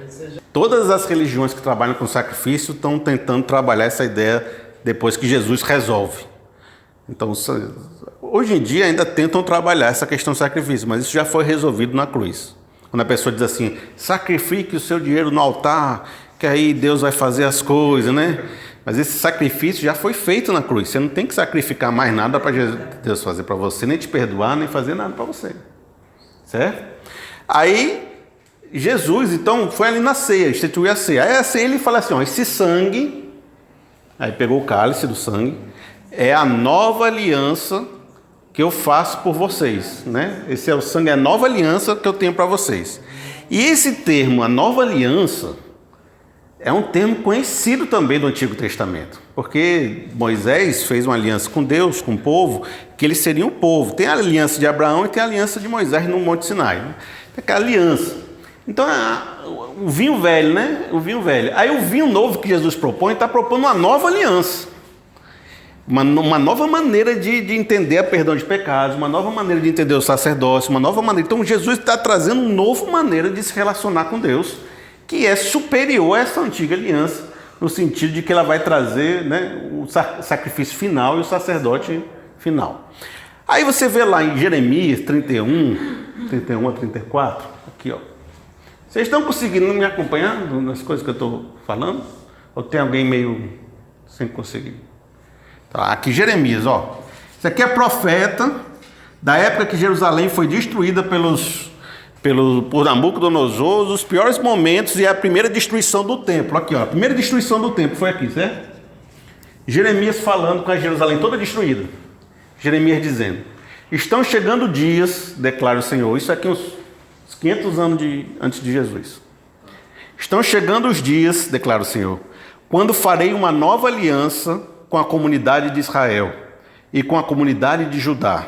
Todas as religiões que trabalham com sacrifício estão tentando trabalhar essa ideia depois que Jesus resolve. Então, hoje em dia ainda tentam trabalhar essa questão do sacrifício, mas isso já foi resolvido na cruz. Quando a pessoa diz assim, sacrifique o seu dinheiro no altar, que aí Deus vai fazer as coisas, né? Mas esse sacrifício já foi feito na cruz. Você não tem que sacrificar mais nada para Deus fazer para você, nem te perdoar, nem fazer nada para você. Certo? Aí, Jesus, então, foi ali na ceia, instituiu a ceia. Aí a ceia ele fala assim, ó, esse sangue, aí pegou o cálice do sangue, é a nova aliança que eu faço por vocês, né? Esse é o sangue, é a nova aliança que eu tenho para vocês. E esse termo, a nova aliança, é um termo conhecido também do Antigo Testamento, porque Moisés fez uma aliança com Deus, com o povo, que eles seriam o povo. Tem a aliança de Abraão e tem a aliança de Moisés no Monte Sinai, né? Tem aquela aliança. Então, o vinho velho, né? O vinho velho. Aí o vinho novo que Jesus propõe, está propondo uma nova aliança. Uma nova maneira de entender a perdão de pecados, uma nova maneira de entender o sacerdócio, uma nova maneira. Então, Jesus está trazendo uma nova maneira de se relacionar com Deus, que é superior a essa antiga aliança, no sentido de que ela vai trazer, né, o sacrifício final e o sacerdote final. Aí você vê lá em Jeremias 31 a 34, aqui ó. Vocês estão conseguindo me acompanhar nas coisas que eu estou falando? Ou tem alguém meio sem conseguir? Tá, aqui Jeremias, ó. Isso aqui é profeta da época que Jerusalém foi destruída por Nabucodonosor, os piores momentos e a primeira destruição do templo. Aqui, ó, a primeira destruição do templo foi aqui, certo? Jeremias falando com a Jerusalém toda destruída. Jeremias dizendo, estão chegando dias, declara o Senhor, isso aqui uns 500 anos antes de Jesus. Estão chegando os dias, declara o Senhor, quando farei uma nova aliança com a comunidade de Israel. e com a comunidade de Judá.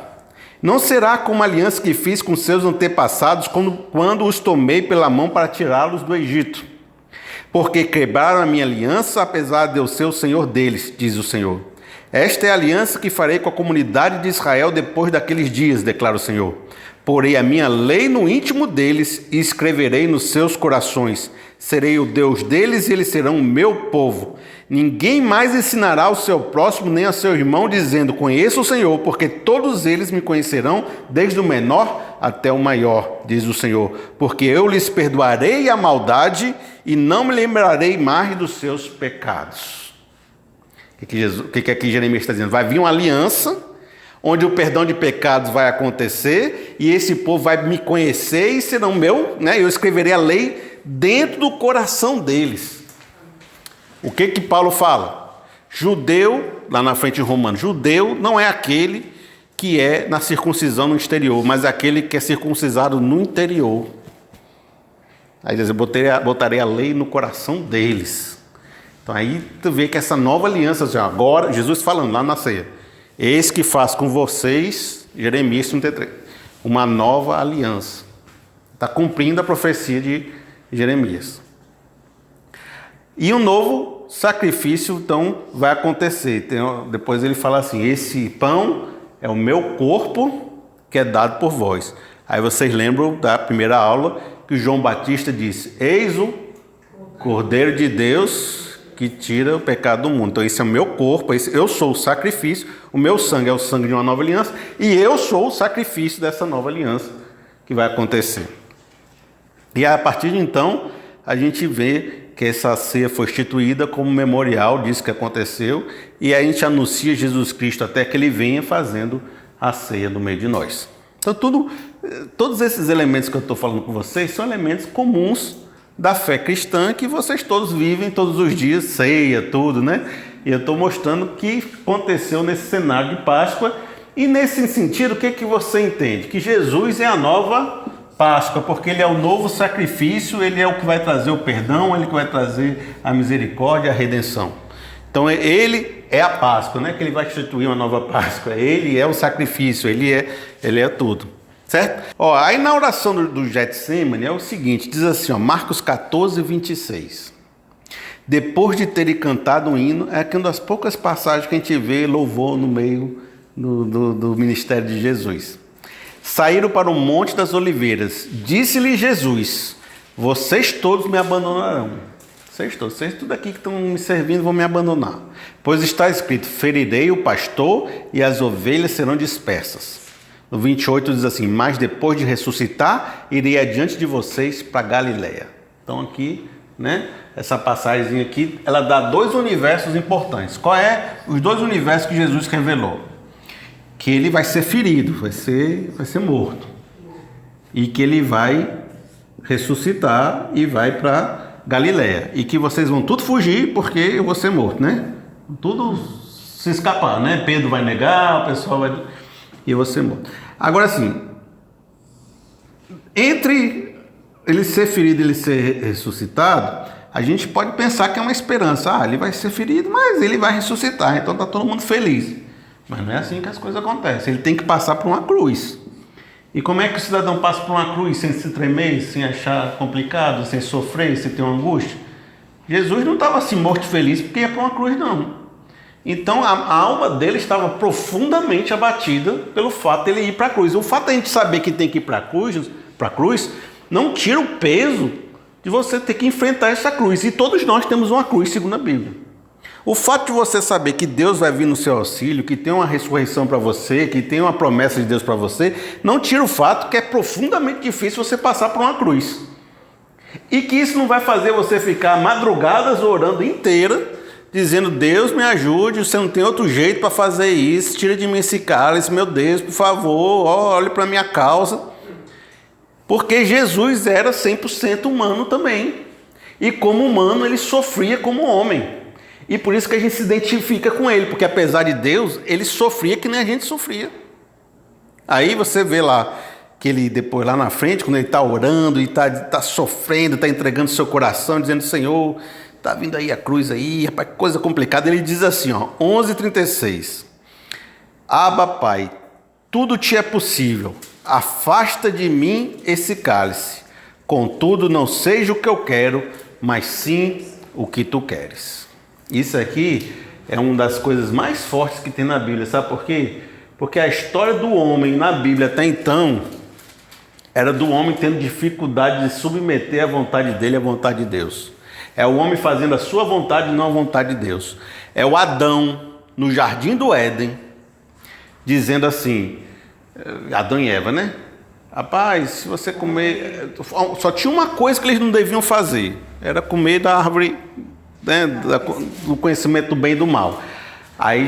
Não será como a aliança que fiz com seus antepassados quando os tomei pela mão para tirá-los do Egito. Porque quebraram a minha aliança, apesar de eu ser o Senhor deles, diz o Senhor. Esta é a aliança que farei com a comunidade de Israel depois daqueles dias, declara o Senhor. Porei a minha lei no íntimo deles e escreverei nos seus corações. Serei o Deus deles e eles serão o meu povo. Ninguém mais ensinará ao seu próximo nem ao seu irmão, dizendo, conheço o Senhor, porque todos eles me conhecerão, desde o menor até o maior, diz o Senhor. Porque eu lhes perdoarei a maldade e não me lembrarei mais dos seus pecados. O que aqui Jeremias está dizendo? Vai vir uma aliança, onde o perdão de pecados vai acontecer, e esse povo vai me conhecer e serão meu, né? Eu escreverei a lei dentro do coração deles. O que Paulo fala? Judeu, lá na frente em Romanos, judeu não é aquele que é na circuncisão no exterior, mas aquele que é circuncisado no interior. Aí diz, eu botarei a lei no coração deles. Então aí tu vê que essa nova aliança, assim, agora, Jesus falando lá na ceia, eis que faço com vocês, Jeremias 33, uma nova aliança. Está cumprindo a profecia de Jeremias. E um novo sacrifício, então, vai acontecer. Depois ele fala assim, esse pão é o meu corpo que é dado por vós. Aí vocês lembram da primeira aula que João Batista disse, eis o Cordeiro de Deus que tira o pecado do mundo. Então esse é o meu corpo, eu sou o sacrifício, o meu sangue é o sangue de uma nova aliança e eu sou o sacrifício dessa nova aliança que vai acontecer. E a partir de então, a gente vê que essa ceia foi instituída como memorial disso que aconteceu e a gente anuncia Jesus Cristo até que ele venha fazendo a ceia no meio de nós. Então todos esses elementos que eu estou falando com vocês são elementos comuns da fé cristã que vocês todos vivem todos os dias, ceia, tudo, né? E eu estou mostrando o que aconteceu nesse cenário de Páscoa e nesse sentido, o que você entende? Que Jesus é a nova Páscoa, porque ele é o novo sacrifício, ele é o que vai trazer o perdão, ele que vai trazer a misericórdia, a redenção. Então ele é a Páscoa, não é que ele vai instituir uma nova Páscoa, ele é o sacrifício, ele é tudo, certo? Ó, aí na oração do Getsêmani é o seguinte, diz assim, ó, Marcos 14, 26. Depois de terem cantado um hino, é uma das poucas passagens que a gente vê louvor no meio do ministério de Jesus. Saíram para o Monte das Oliveiras. Disse-lhe Jesus, vocês todos me abandonarão. Vocês tudo aqui que estão me servindo vão me abandonar. Pois está escrito, ferirei o pastor e as ovelhas serão dispersas. No 28 diz assim, mas depois de ressuscitar, irei adiante de vocês para Galiléia. Então aqui, né, essa passagem aqui, ela dá dois universos importantes. Qual é os dois universos que Jesus revelou? Que ele vai ser ferido, vai ser morto. E que ele vai ressuscitar e vai para Galiléia. E que vocês vão tudo fugir porque eu vou ser morto, né? Tudo se escapar, né? Pedro vai negar, o pessoal vai... E eu vou ser morto. Agora sim, entre ele ser ferido e ele ser ressuscitado, a gente pode pensar que é uma esperança. Ele vai ser ferido, mas ele vai ressuscitar. Então está todo mundo feliz. Mas não é assim que as coisas acontecem. Ele tem que passar por uma cruz. E como é que o cidadão passa por uma cruz sem se tremer, sem achar complicado, sem sofrer, sem ter uma angústia? Jesus não estava assim morto e feliz porque ia para uma cruz, não. Então a alma dele estava profundamente abatida pelo fato de ele ir para a cruz. O fato de a gente saber que tem que ir para a cruz não tira o peso de você ter que enfrentar essa cruz. E todos nós temos uma cruz, segundo a Bíblia. O fato de você saber que Deus vai vir no seu auxílio, que tem uma ressurreição para você, que tem uma promessa de Deus para você, não tira o fato que é profundamente difícil você passar por uma cruz. E que isso não vai fazer você ficar madrugadas orando inteira, dizendo, Deus me ajude, você não tem outro jeito para fazer isso, tira de mim esse cálice, meu Deus, por favor, olhe para a minha causa. Porque Jesus era 100% humano também. E como humano, ele sofria como homem. E por isso que a gente se identifica com ele, porque apesar de Deus, ele sofria que nem a gente sofria. Aí você vê lá, que ele depois lá na frente, quando ele está orando e está sofrendo, está entregando seu coração, dizendo, Senhor, está vindo aí a cruz aí, rapaz, que coisa complicada. Ele diz assim, ó, 11:36. Abba, Pai, tudo te é possível. Afasta de mim esse cálice. Contudo, não seja o que eu quero, mas sim o que tu queres. Isso aqui é uma das coisas mais fortes que tem na Bíblia. Sabe por quê? Porque a história do homem na Bíblia até então era do homem tendo dificuldade de submeter a vontade dele à vontade de Deus. É o homem fazendo a sua vontade e não a vontade de Deus. É o Adão no jardim do Éden dizendo assim, Adão e Eva, né? Rapaz, se você comer... Só tinha uma coisa que eles não deviam fazer. Era comer da árvore, né, do conhecimento do bem e do mal. Aí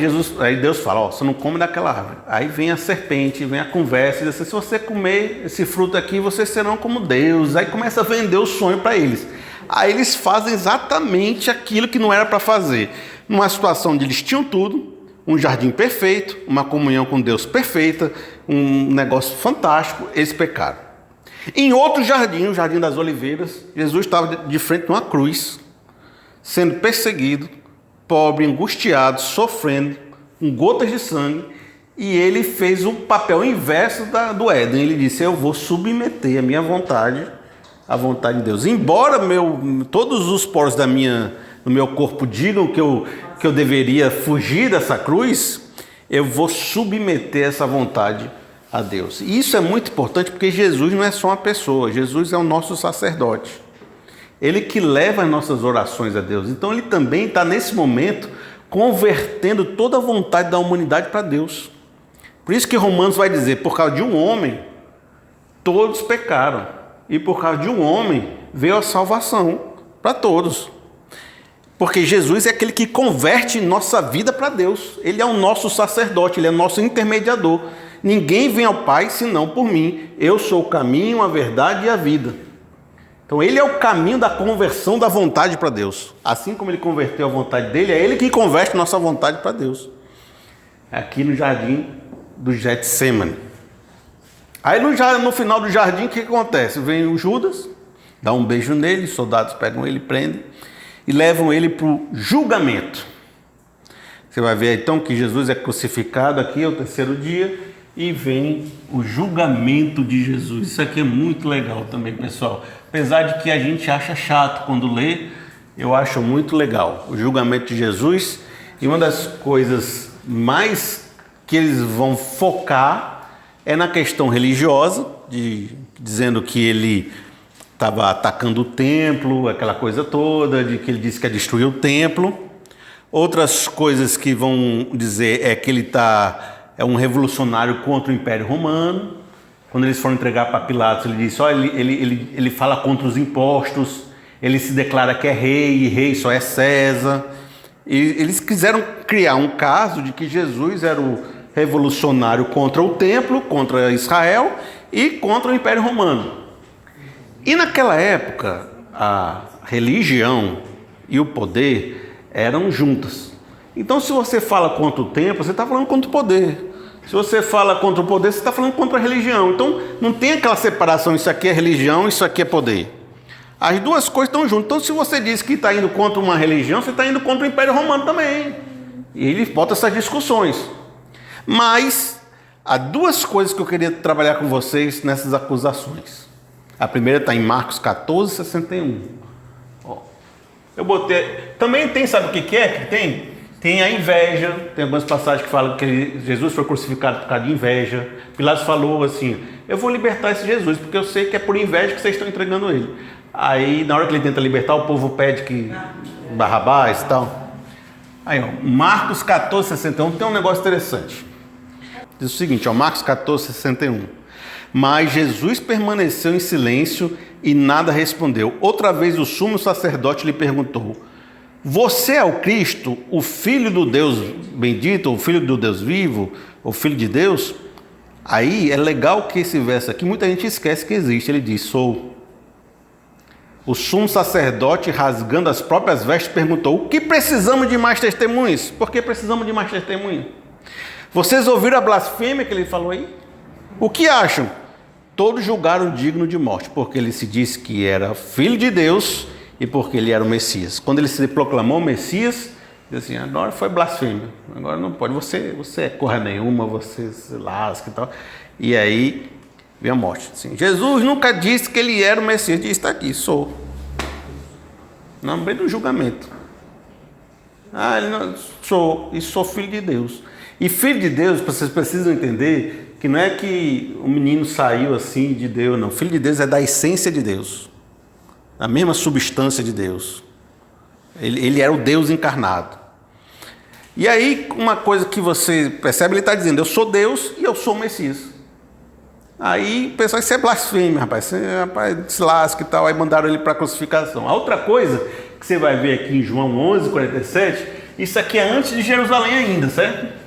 Deus fala, ó, você não come daquela árvore. Aí vem a serpente, vem a conversa, e diz assim, se você comer esse fruto aqui, vocês serão como Deus. Aí começa a vender o sonho para eles. Aí eles fazem exatamente aquilo que não era para fazer. Numa situação onde eles tinham tudo, um jardim perfeito, uma comunhão com Deus perfeita, um negócio fantástico, eles pecaram. Em outro jardim, o Jardim das Oliveiras, Jesus estava de frente a uma cruz, sendo perseguido, pobre, angustiado, sofrendo, com gotas de sangue, e ele fez o papel inverso do Éden. Ele disse, eu vou submeter a minha vontade à vontade de Deus. Embora todos os poros do meu corpo digam que eu deveria fugir dessa cruz, eu vou submeter essa vontade a Deus. E isso é muito importante porque Jesus não é só uma pessoa, Jesus é o nosso sacerdote. Ele que leva as nossas orações a Deus. Então ele também está nesse momento convertendo toda a vontade da humanidade para Deus. Por isso que Romanos vai dizer, por causa de um homem, todos pecaram. E por causa de um homem veio a salvação para todos. Porque Jesus é aquele que converte nossa vida para Deus. Ele é o nosso sacerdote, ele é o nosso intermediador. Ninguém vem ao Pai senão por mim. Eu sou o caminho, a verdade e a vida. Então ele é o caminho da conversão da vontade para Deus. Assim como ele converteu a vontade dele, é ele que converte nossa vontade para Deus. Aqui no jardim do Getsemane. Aí no final do jardim, o que acontece? Vem o Judas, dá um beijo nele, os soldados pegam ele, prendem e levam ele para o julgamento. Você vai ver então que Jesus é crucificado aqui, é o terceiro dia, e vem o julgamento de Jesus. Isso aqui é muito legal também, pessoal. Apesar de que a gente acha chato quando lê, eu acho muito legal o julgamento de Jesus. E uma das coisas mais que eles vão focar é na questão religiosa, dizendo que ele estava atacando o templo, aquela coisa toda, de que ele disse que ia destruir o templo. Outras coisas que vão dizer é que ele é um revolucionário contra o Império Romano. Quando eles foram entregar para Pilatos, ele disse, ele fala contra os impostos, ele se declara que é rei, e rei só é César. E eles quiseram criar um caso de que Jesus era o revolucionário contra o templo, contra Israel e contra o Império Romano. E naquela época, a religião e o poder eram juntas. Então, se você fala contra o templo, você está falando contra o poder. Se você fala contra o poder, você está falando contra a religião. Então, não tem aquela separação, isso aqui é religião, isso aqui é poder. As duas coisas estão juntas. Então, se você diz que está indo contra uma religião, você está indo contra o Império Romano também. E ele bota essas discussões. Mas há duas coisas que eu queria trabalhar com vocês nessas acusações. A primeira está em Marcos 14, 61. Ó, eu botei... Também tem, sabe o que é que tem? Tem a inveja. Tem algumas passagens que falam que Jesus foi crucificado por causa de inveja. Pilatos falou assim, eu vou libertar esse Jesus, porque eu sei que é por inveja que vocês estão entregando ele. Aí, na hora que ele tenta libertar, o povo pede que Barrabás e tal. Aí, ó, Marcos 14, 61, tem um negócio interessante. Diz o seguinte, ó, Marcos 14, 61. Mas Jesus permaneceu em silêncio e nada respondeu. Outra vez o sumo sacerdote lhe perguntou, você é o Cristo, o Filho do Deus bendito, o Filho do Deus vivo, o Filho de Deus? Aí é legal que esse verso aqui, muita gente esquece que existe. Ele diz, sou. O sumo sacerdote, rasgando as próprias vestes, perguntou, o que precisamos de mais testemunhas? Por que precisamos de mais testemunhas? Vocês ouviram a blasfêmia que ele falou aí? O que acham? Todos julgaram digno de morte, porque ele se disse que era filho de Deus e porque ele era o Messias. Quando ele se proclamou Messias, Diz assim, agora foi blasfêmia, agora não pode, você é corra nenhuma, você se lasca e tal. E aí vem a morte. Assim, Jesus nunca disse que ele era o Messias, disse, está aqui, sou. Não, bem do julgamento. Ele não, sou filho de Deus. E filho de Deus, vocês precisam entender que não é que o menino saiu assim de Deus, não. Filho de Deus é da essência de Deus, a mesma substância de Deus. Ele era o Deus encarnado. E aí, uma coisa que você percebe, ele está dizendo, eu sou Deus e eu sou o Messias. Aí o pessoal, isso é blasfêmia, rapaz, se lasca e tal, aí mandaram ele para a crucificação. A outra coisa que você vai ver aqui em João 11:47, isso aqui é antes de Jerusalém ainda, certo?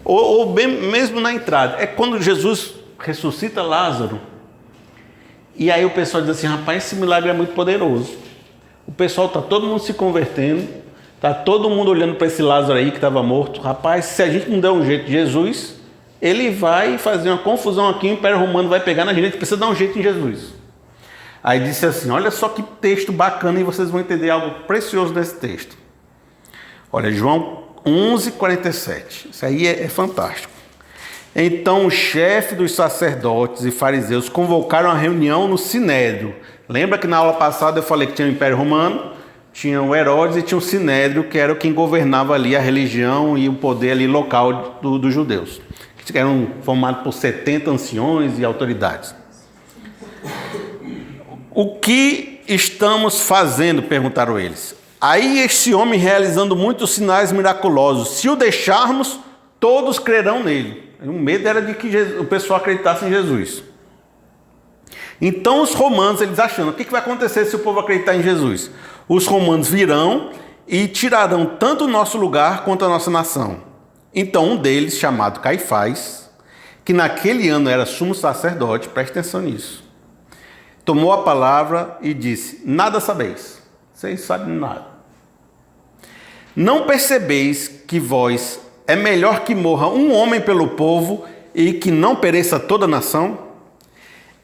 Ou bem mesmo na entrada, é quando Jesus ressuscita Lázaro. E aí o pessoal diz assim, rapaz, esse milagre é muito poderoso. O pessoal está todo mundo se convertendo, está todo mundo olhando para esse Lázaro aí que estava morto. Rapaz, se a gente não der um jeito de Jesus, ele vai fazer uma confusão aqui, o Império Romano vai pegar na gente, precisa dar um jeito em Jesus. Aí disse assim, olha só que texto bacana, e vocês vão entender algo precioso desse texto. Olha, João 11:47, isso aí é fantástico. Então o chefe dos sacerdotes e fariseus convocaram a reunião no Sinédrio. Lembra que na aula passada eu falei que tinha o Império Romano, tinha o Herodes e tinha o Sinédrio, que era quem governava ali a religião e o poder ali local dos judeus, que eram formados por 70 anciões e autoridades. O que estamos fazendo? Perguntaram eles. Aí este homem realizando muitos sinais miraculosos, se o deixarmos, todos crerão nele. O medo era de que o pessoal acreditasse em Jesus. Então os romanos, eles achando, o que vai acontecer se o povo acreditar em Jesus? Os romanos virão e tirarão tanto o nosso lugar quanto a nossa nação. Então um deles, chamado Caifás, que naquele ano era sumo sacerdote, preste atenção nisso, tomou a palavra e disse, nada sabeis, vocês sabem nada. Não percebeis que vós é melhor que morra um homem pelo povo e que não pereça toda a nação?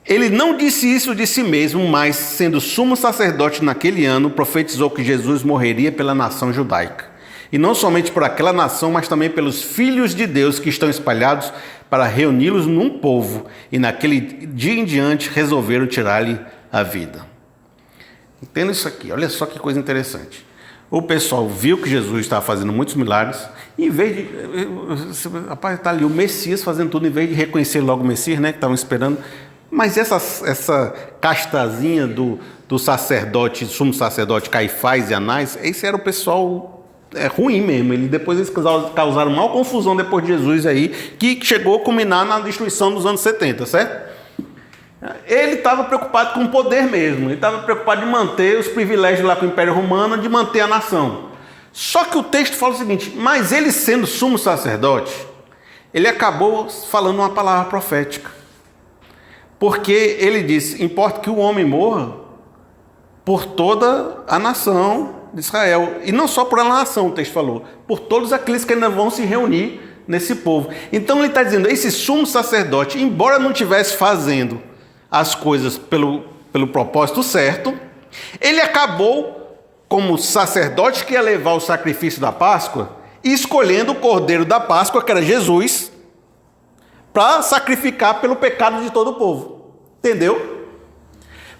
Ele não disse isso de si mesmo, mas, sendo sumo sacerdote naquele ano, profetizou que Jesus morreria pela nação judaica. E não somente por aquela nação, mas também pelos filhos de Deus que estão espalhados para reuni-los num povo. E naquele dia em diante resolveram tirar-lhe a vida. Entenda isso aqui, olha só que coisa interessante. O pessoal viu que Jesus estava fazendo muitos milagres, e em vez de... Rapaz, está ali o Messias fazendo tudo, em vez de reconhecer logo o Messias, né, que estavam esperando. Mas essa castazinha do sacerdote, sumo sacerdote Caifás e Anás, esse era o pessoal ruim mesmo. Depois eles causaram maior confusão depois de Jesus aí, que chegou a culminar na destruição dos anos 70, certo? Ele estava preocupado com o poder mesmo, ele estava preocupado de manter os privilégios lá com o Império Romano, de manter a nação. Só que o texto fala o seguinte, mas ele sendo sumo sacerdote, ele acabou falando uma palavra profética. Porque ele disse, importa que o homem morra por toda a nação de Israel. E não só por uma nação, o texto falou, por todos aqueles que ainda vão se reunir nesse povo. Então ele está dizendo, esse sumo sacerdote, embora não estivesse fazendo as coisas pelo propósito certo, ele acabou, como sacerdote que ia levar o sacrifício da Páscoa, escolhendo o cordeiro da Páscoa, que era Jesus, para sacrificar pelo pecado de todo o povo. Entendeu?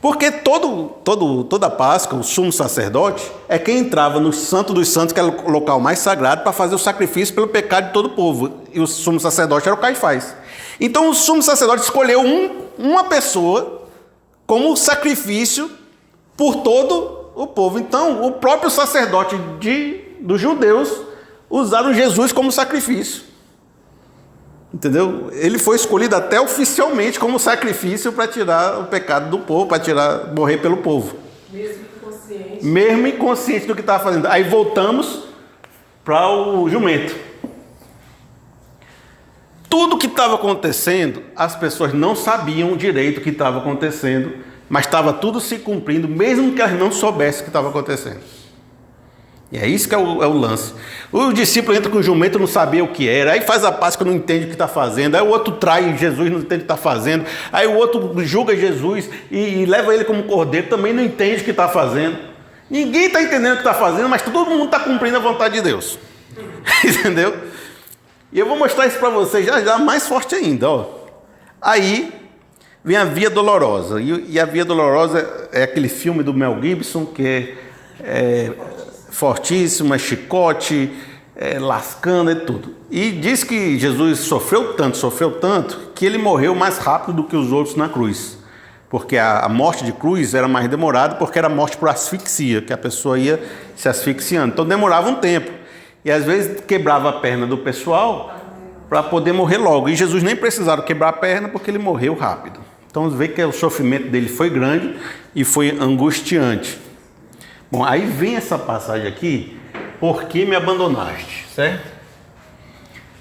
Porque toda Páscoa, o sumo sacerdote é quem entrava no Santo dos Santos, que era o local mais sagrado, para fazer o sacrifício pelo pecado de todo o povo. E o sumo sacerdote era o Caifás. Então o sumo sacerdote escolheu uma pessoa como sacrifício por todo o povo. Então o próprio sacerdote dos judeus usaram Jesus como sacrifício. Entendeu? Ele foi escolhido até oficialmente como sacrifício para tirar o pecado do povo, para morrer pelo povo. Mesmo inconsciente do que estava fazendo. Aí voltamos para o jumento. Tudo que estava acontecendo, as pessoas não sabiam direito o que estava acontecendo, mas estava tudo se cumprindo, mesmo que elas não soubessem o que estava acontecendo. E é isso que é o lance. O discípulo entra com o jumento, não sabia o que era, aí faz a Páscoa, não entende o que está fazendo, aí o outro trai Jesus, não entende o que está fazendo, aí o outro julga Jesus e leva ele como cordeiro, também não entende o que está fazendo. Ninguém está entendendo o que está fazendo, mas todo mundo está cumprindo a vontade de Deus. Entendeu? E eu vou mostrar isso para vocês já mais forte ainda. Ó. Aí vem a Via Dolorosa. E a Via Dolorosa é aquele filme do Mel Gibson, que é fortíssimo, é chicote, lascando e tudo. E diz que Jesus sofreu tanto, que ele morreu mais rápido do que os outros na cruz. Porque a morte de cruz era mais demorada, porque era morte por asfixia, que a pessoa ia se asfixiando. Então demorava um tempo. E às vezes quebrava a perna do pessoal para poder morrer logo. E Jesus nem precisava quebrar a perna porque ele morreu rápido. Então vê que o sofrimento dele foi grande e foi angustiante. Bom, aí vem essa passagem aqui, por que me abandonaste, certo?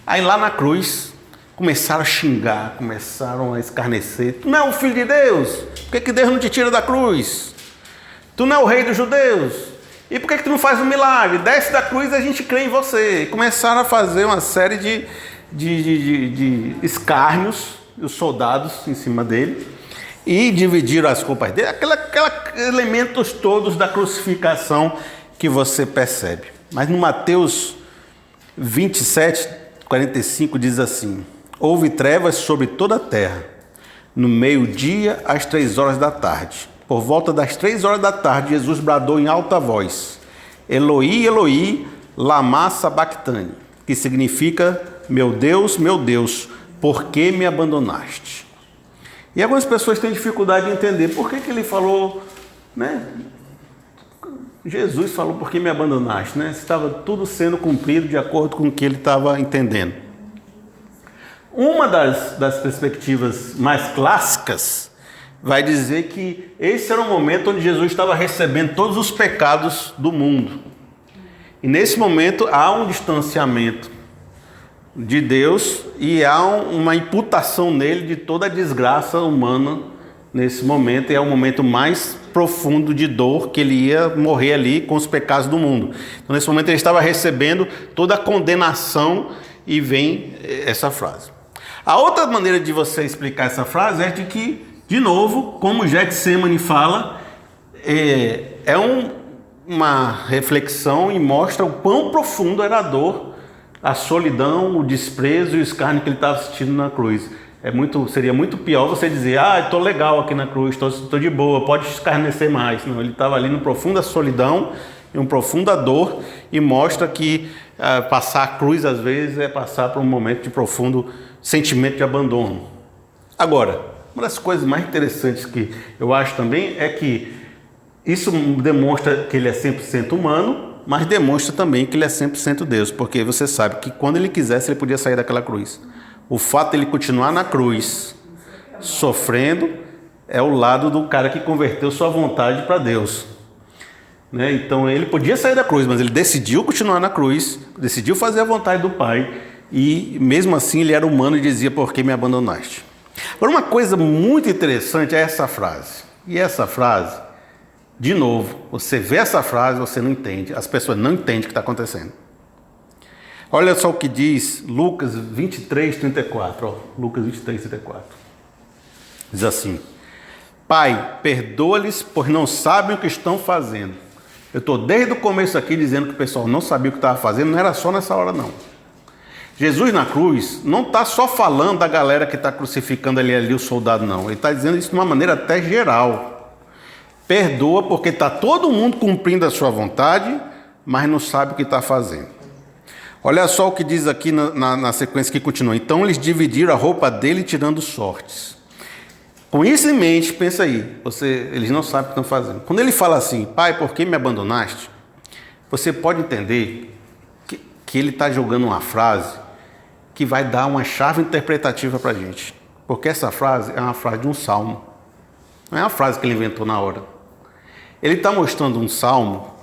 Aí lá na cruz, começaram a xingar, começaram a escarnecer. Tu não é o Filho de Deus? Por que Deus não te tira da cruz? Tu não é o Rei dos Judeus? E por que tu não faz um milagre? Desce da cruz e a gente crê em você. E começaram a fazer uma série de escárnios, os soldados em cima dele, e dividiram as roupas dele, aqueles elementos todos da crucificação que você percebe. Mas no Mateus 27, 45 diz assim: houve trevas sobre toda a terra, no meio-dia às 3 horas da tarde. Por volta das 3 horas da tarde, Jesus bradou em alta voz: Eloi, Eloi, lama sabachthani, que significa: meu Deus, por que me abandonaste? E algumas pessoas têm dificuldade de entender por que ele falou, né? Jesus falou: por que me abandonaste? Né? Estava tudo sendo cumprido de acordo com o que ele estava entendendo. Uma das perspectivas mais clássicas vai dizer que esse era o momento onde Jesus estava recebendo todos os pecados do mundo. E nesse momento há um distanciamento de Deus e há uma imputação nele de toda a desgraça humana nesse momento. E é o momento mais profundo de dor, que ele ia morrer ali com os pecados do mundo. Então nesse momento ele estava recebendo toda a condenação e vem essa frase. A outra maneira de você explicar essa frase é de que, de novo, como Getsemane fala, uma reflexão e mostra o quão profundo era a dor, a solidão, o desprezo e o escárnio que ele estava assistindo na cruz. Seria muito pior você dizer: estou legal aqui na cruz, estou de boa, pode escarnecer mais. Não, ele estava ali numa profunda solidão e uma profunda dor, e mostra que passar a cruz às vezes é passar por um momento de profundo sentimento de abandono. Agora, uma das coisas mais interessantes que eu acho também é que isso demonstra que ele é 100% humano, mas demonstra também que ele é 100% Deus, porque você sabe que quando ele quisesse, ele podia sair daquela cruz. O fato de ele continuar na cruz, sofrendo, é o lado do cara que converteu sua vontade para Deus. Né? Então ele podia sair da cruz, mas ele decidiu continuar na cruz, decidiu fazer a vontade do Pai, e mesmo assim ele era humano e dizia: por que me abandonaste? Agora, uma coisa muito interessante é essa frase. E essa frase, de novo, você vê essa frase, você não entende. As pessoas não entendem o que está acontecendo. Olha só o que diz Lucas 23, 34. Ó, Lucas 23, 34. Diz assim: Pai, perdoa-lhes, pois não sabem o que estão fazendo. Eu estou desde o começo aqui dizendo que o pessoal não sabia o que estava fazendo, não era só nessa hora não. Jesus na cruz não está só falando da galera que está crucificando ali o soldado, não. Ele está dizendo isso de uma maneira até geral. Perdoa porque está todo mundo cumprindo a sua vontade, mas não sabe o que está fazendo. Olha só o que diz aqui na sequência que continua. Então eles dividiram a roupa dele tirando sortes. Com isso em mente, pensa aí, eles não sabem o que estão fazendo. Quando ele fala assim: Pai, por que me abandonaste? Você pode entender que ele está jogando uma frase que vai dar uma chave interpretativa para a gente. Porque essa frase é uma frase de um salmo. Não é uma frase que ele inventou na hora. Ele está mostrando um salmo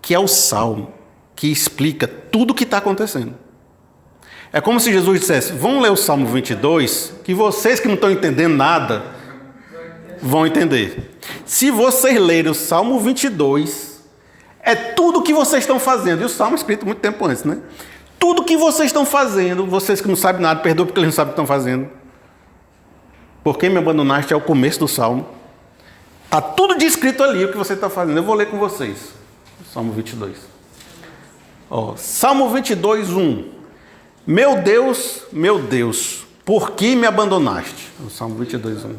que é o salmo que explica tudo o que está acontecendo. É como se Jesus dissesse: vamos ler o Salmo 22, que vocês que não estão entendendo nada vão entender. Se vocês lerem o Salmo 22, é tudo o que vocês estão fazendo. E o Salmo é escrito muito tempo antes, né? Tudo que vocês estão fazendo, vocês que não sabem nada, perdoa porque eles não sabem o que estão fazendo. Por que me abandonaste é o começo do Salmo. Está tudo descrito ali o que você está fazendo. Eu vou ler com vocês. Salmo 22. Salmo 22, 1. Meu Deus, por que me abandonaste? O Salmo 22, 1.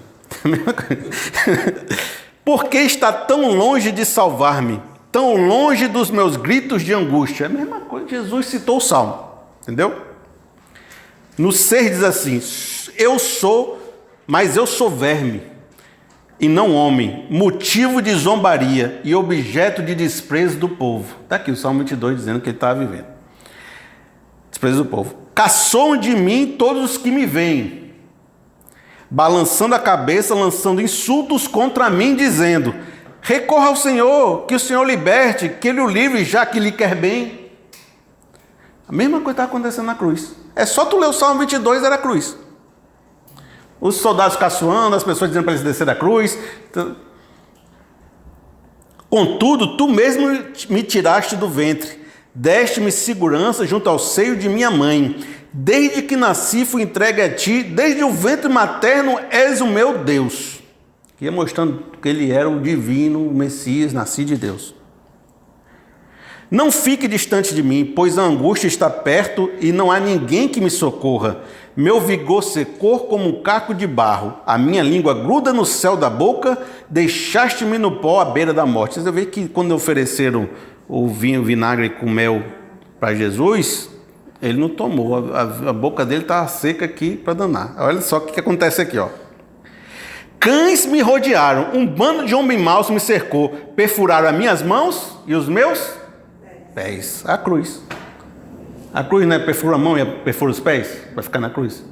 Por que está tão longe de salvar-me? Tão longe dos meus gritos de angústia? É a mesma coisa, Jesus citou o Salmo. Entendeu? No 6 diz assim: mas eu sou verme, e não homem, motivo de zombaria e objeto de desprezo do povo. Está aqui o Salmo 22 dizendo que ele estava vivendo. Desprezo do povo. Caçoam de mim todos os que me veem, balançando a cabeça, lançando insultos contra mim, dizendo: recorra ao Senhor, que o Senhor liberte, que Ele o livre, já que lhe quer bem. A mesma coisa está acontecendo na cruz. É só tu ler o Salmo 22, era a cruz. Os soldados caçoando, as pessoas dizendo para eles descer da cruz. Contudo, tu mesmo me tiraste do ventre, deste-me segurança junto ao seio de minha mãe. Desde que nasci fui entregue a ti, desde o ventre materno és o meu Deus. Ia mostrando que ele era o divino, o Messias, nascido de Deus. Não fique distante de mim, pois a angústia está perto e não há ninguém que me socorra. Meu vigor secou como um caco de barro, a minha língua gruda no céu da boca, deixaste-me no pó à beira da morte. Vocês veem que quando ofereceram o vinagre com mel para Jesus, ele não tomou, a boca dele estava seca aqui para danar. Olha só o que acontece aqui, ó. Cães me rodearam, um bando de homens maus me cercou, perfuraram as minhas mãos e os meus pés. A cruz. A cruz não é perfura a mão e perfura os pés? Vai ficar na cruz.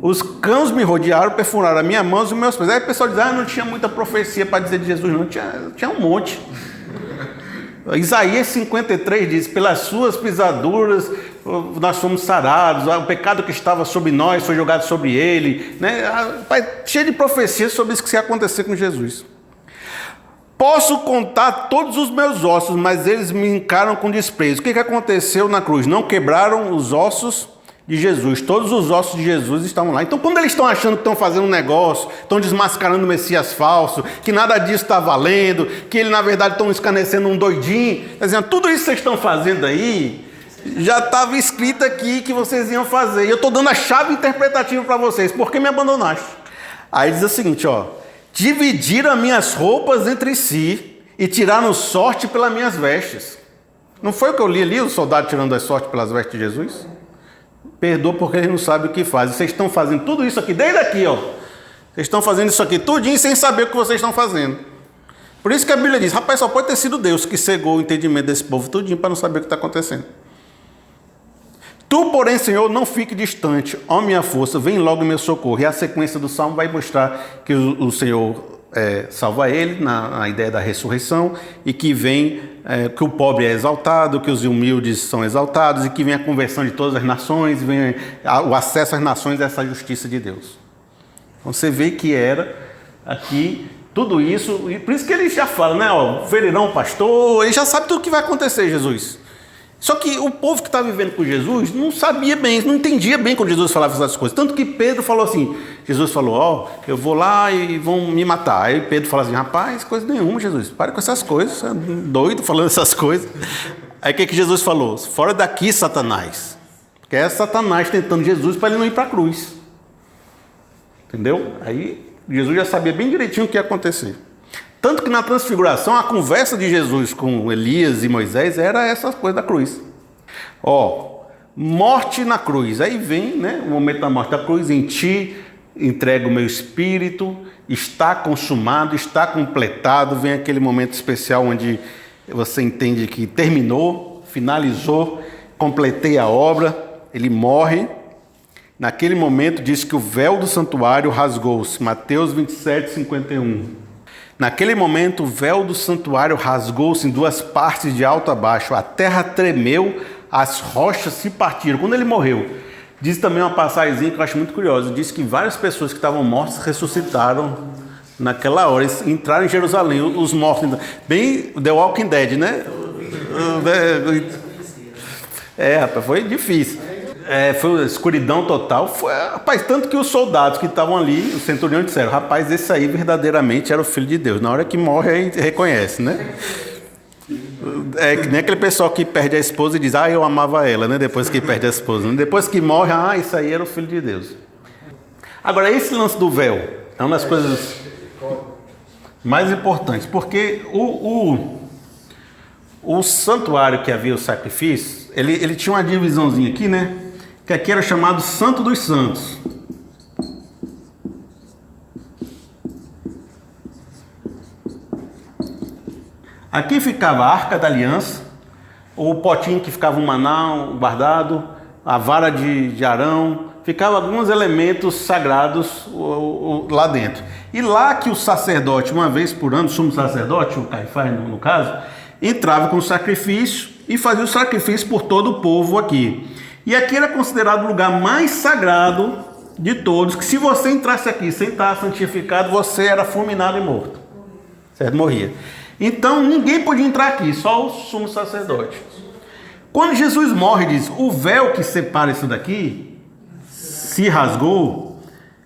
Os cães me rodearam, perfuraram as minhas mãos e os meus pés. Aí o pessoal diz, não tinha muita profecia para dizer de Jesus, não. Tinha um monte. Isaías 53 diz, pelas suas pisaduras nós fomos sarados, o pecado que estava sobre nós foi jogado sobre ele, né? Cheio de profecias sobre isso que ia acontecer com Jesus. Posso contar todos os meus ossos, mas eles me encaram com desprezo. O que aconteceu na cruz? Não quebraram os ossos de Jesus. Todos os ossos de Jesus estavam lá. Então, quando eles estão achando que estão fazendo um negócio, estão desmascarando o Messias falso, que nada disso está valendo, que ele, na verdade, estão escarnecendo um doidinho, dizendo, tudo isso que vocês estão fazendo aí, já estava escrito aqui que vocês iam fazer. E eu estou dando a chave interpretativa para vocês. Por que me abandonaste? Aí diz o seguinte, ó. Dividiram as minhas roupas entre si e tiraram sorte pelas minhas vestes. Não foi o que eu li ali, o soldado tirando a sorte pelas vestes de Jesus? Perdoa porque eles não sabem o que fazem. Vocês estão fazendo tudo isso aqui, desde aqui, ó. Vocês estão fazendo isso aqui tudinho sem saber o que vocês estão fazendo. Por isso que a Bíblia diz, rapaz, só pode ter sido Deus que cegou o entendimento desse povo tudinho para não saber o que está acontecendo. Tu, porém, Senhor, não fique distante, ó minha força, vem logo em meu socorro. E a sequência do Salmo vai mostrar que o Senhor salva ele, na ideia da ressurreição, e que vem, que o pobre é exaltado, que os humildes são exaltados, e que vem a conversão de todas as nações, vem o acesso às nações a essa justiça de Deus. Então você vê que era aqui tudo isso, e por isso que ele já fala, né, ó, ferirão o pastor, ele já sabe tudo o que vai acontecer, Jesus. Só que o povo que está vivendo com Jesus não sabia bem, não entendia bem quando Jesus falava essas coisas. Tanto que Pedro falou assim, Jesus falou, ó, eu vou lá e vão me matar. Aí Pedro falou assim, rapaz, coisa nenhuma, Jesus, pare com essas coisas, você é doido falando essas coisas. Aí o que Jesus falou? Fora daqui, Satanás. Porque é Satanás tentando Jesus para ele não ir para a cruz. Entendeu? Aí Jesus já sabia bem direitinho o que ia acontecer. Tanto que na transfiguração, a conversa de Jesus com Elias e Moisés era essa coisa da cruz. Ó, morte na cruz. Aí vem, né, o momento da morte da cruz. Em ti entrego o meu espírito, está consumado, está completado. Vem aquele momento especial onde você entende que terminou, finalizou, completei a obra. Ele morre. Naquele momento diz que o véu do santuário rasgou-se. Mateus 27, 51. Naquele momento, o véu do santuário rasgou-se em duas partes de alto a baixo. A terra tremeu, as rochas se partiram. Quando ele morreu, diz também uma passagem que eu acho muito curiosa. Diz que várias pessoas que estavam mortas ressuscitaram naquela hora. Eles entraram em Jerusalém, os mortos. Bem The Walking Dead, né? Rapaz, foi difícil. Foi uma escuridão total. Rapaz, tanto que os soldados que estavam ali, o centurião, disseram, rapaz, esse aí verdadeiramente era o Filho de Deus. Na hora que morre, aí reconhece, né? É que nem aquele pessoal que perde a esposa e diz, eu amava ela, né? Depois que perde a esposa. Depois que morre, isso aí era o Filho de Deus. Agora, esse lance do véu é uma das coisas mais importantes, porque o santuário que havia o sacrifício, ele tinha uma divisãozinha aqui, né? Que aqui era chamado Santo dos Santos. Aqui ficava a Arca da Aliança, o potinho que ficava o maná guardado, a vara de Arão, ficavam alguns elementos sagrados lá dentro. E lá que o sacerdote, uma vez por ano, o sumo sacerdote, o Caifás no caso, entrava com o sacrifício e fazia o sacrifício por todo o povo aqui. E aqui era considerado o lugar mais sagrado de todos, que se você entrasse aqui sem estar santificado, você era fulminado e morto. Certo? Morria. Então ninguém podia entrar aqui, só o sumo sacerdote. Quando Jesus morre, diz, o véu que separa isso daqui se rasgou.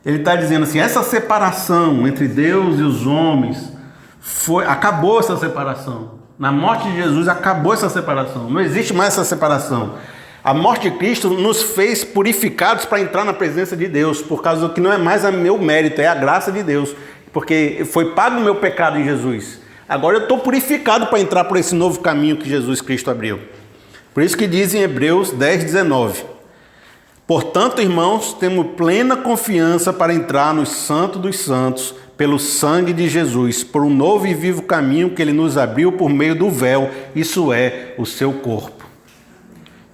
Ele está dizendo assim, essa separação entre Deus e os homens, acabou essa separação. Na morte de Jesus acabou essa separação, não existe mais essa separação. A morte de Cristo nos fez purificados para entrar na presença de Deus, por causa do que não é mais a meu mérito, é a graça de Deus, porque foi pago o meu pecado em Jesus. Agora eu estou purificado para entrar por esse novo caminho que Jesus Cristo abriu. Por isso que diz em Hebreus 10:19. Portanto, irmãos, temos plena confiança para entrar no Santo dos Santos, pelo sangue de Jesus, por um novo e vivo caminho que ele nos abriu por meio do véu, isso é, o seu corpo.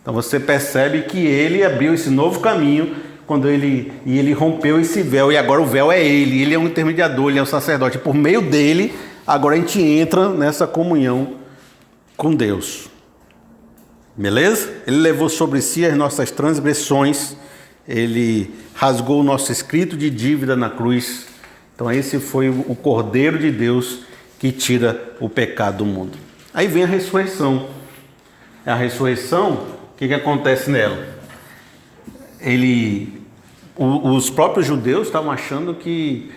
Então você percebe que ele abriu esse novo caminho quando ele rompeu esse véu, e agora o véu é ele é um intermediador, ele é um sacerdote. Por meio dele, agora a gente entra nessa comunhão com Deus. Beleza? Ele levou sobre si as nossas transgressões, ele rasgou o nosso escrito de dívida na cruz. Então esse foi o Cordeiro de Deus que tira o pecado do mundo. Aí vem a ressurreição. A ressurreição, o que acontece nela? Os próprios judeus estavam achando que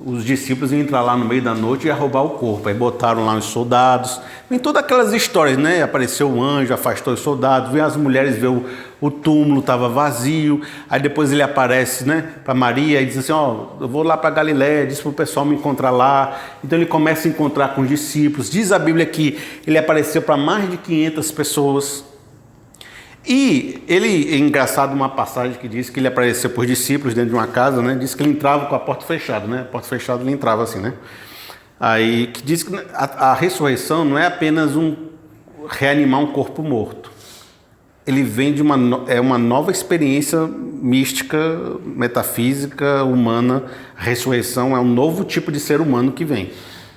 os discípulos iam entrar lá no meio da noite e ia roubar o corpo. Aí botaram lá os soldados. Vem todas aquelas histórias, né? Apareceu um anjo, afastou os soldados. Vem as mulheres ver o túmulo, estava vazio. Aí depois ele aparece, né, para Maria e diz assim, eu vou lá para Galiléia, diz para o pessoal me encontrar lá. Então ele começa a encontrar com os discípulos. Diz a Bíblia que ele apareceu para mais de 500 pessoas. E é engraçado uma passagem que diz que ele apareceu para os discípulos dentro de uma casa, né? Diz que ele entrava com a porta fechada, né? A porta fechada ele entrava assim, né? Aí que diz que a ressurreição não é apenas reanimar um corpo morto. Ele vem de uma nova experiência mística, metafísica, humana. A ressurreição é um novo tipo de ser humano que vem.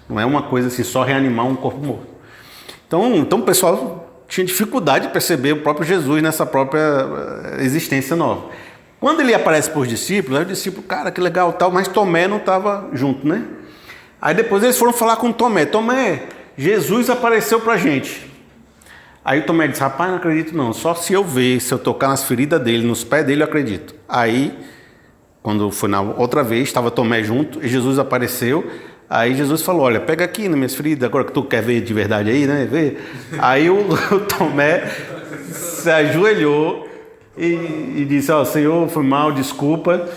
Não é uma coisa assim, só reanimar um corpo morto. Então o pessoal tinha dificuldade de perceber o próprio Jesus nessa própria existência nova. Quando ele aparece para os discípulos, aí o discípulo, cara, que legal, tal, mas Tomé não estava junto, né? Aí depois eles foram falar com Tomé. Tomé, Jesus apareceu para a gente. Aí o Tomé disse, rapaz, não acredito não, só se eu ver, se eu tocar nas feridas dele, nos pés dele, eu acredito. Aí, quando foi na outra vez, estava Tomé junto, e Jesus apareceu. Aí Jesus falou, olha, pega aqui nas minhas feridas, agora que tu quer ver de verdade aí, né? Vê. Aí o Tomé se ajoelhou e disse, Senhor, foi mal, desculpa.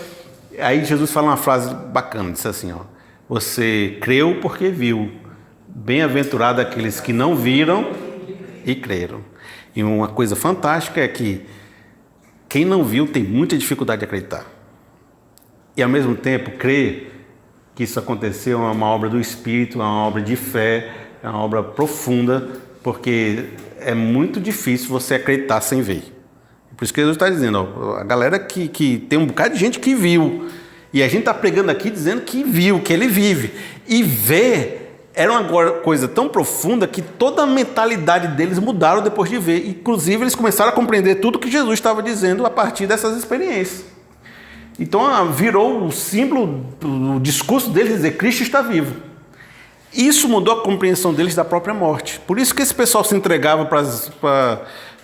Aí Jesus fala uma frase bacana, disse assim, você creu porque viu. Bem-aventurado aqueles que não viram e creram. E uma coisa fantástica é que quem não viu tem muita dificuldade de acreditar. E ao mesmo tempo, crer que isso aconteceu é uma obra do Espírito, é uma obra de fé, é uma obra profunda, porque é muito difícil você acreditar sem ver. Por isso que Jesus está dizendo, a galera que tem um bocado de gente que viu, e a gente está pregando aqui dizendo que viu, que ele vive. E ver era uma coisa tão profunda que toda a mentalidade deles mudaram depois de ver. Inclusive, eles começaram a compreender tudo que Jesus estava dizendo a partir dessas experiências. Então virou o símbolo, o discurso deles dizer, Cristo está vivo. Isso mudou a compreensão deles da própria morte. Por isso que esse pessoal se entregava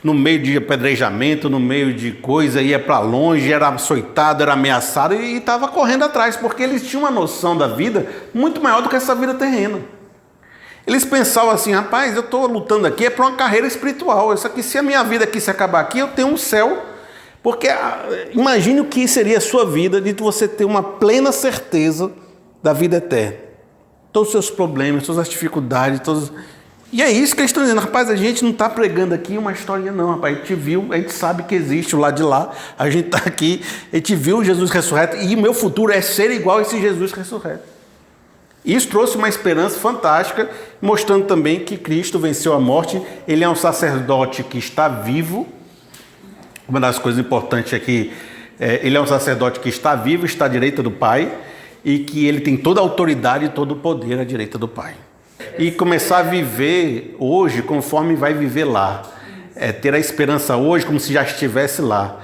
no meio de apedrejamento, no meio de coisa, ia para longe, era açoitado, era ameaçado e estava correndo atrás, porque eles tinham uma noção da vida muito maior do que essa vida terrena. Eles pensavam assim, rapaz, eu estou lutando aqui, é para uma carreira espiritual. Isso aqui, se a minha vida aqui se acabar aqui, eu tenho um céu. Porque imagine o que seria a sua vida de você ter uma plena certeza da vida eterna. Todos os seus problemas, todas as dificuldades, todos... E é isso que eles estão dizendo, rapaz, a gente não está pregando aqui uma história não, rapaz, a gente viu, a gente sabe que existe o lado de lá, a gente está aqui, a gente viu Jesus ressurreto e o meu futuro é ser igual a esse Jesus ressurreto. Isso trouxe uma esperança fantástica, mostrando também que Cristo venceu a morte, ele é um sacerdote que está vivo. Uma das coisas importantes é que ele é um sacerdote que está vivo, está à direita do Pai, e que ele tem toda a autoridade e todo o poder à direita do Pai. E começar a viver hoje conforme vai viver lá. Ter a esperança hoje como se já estivesse lá.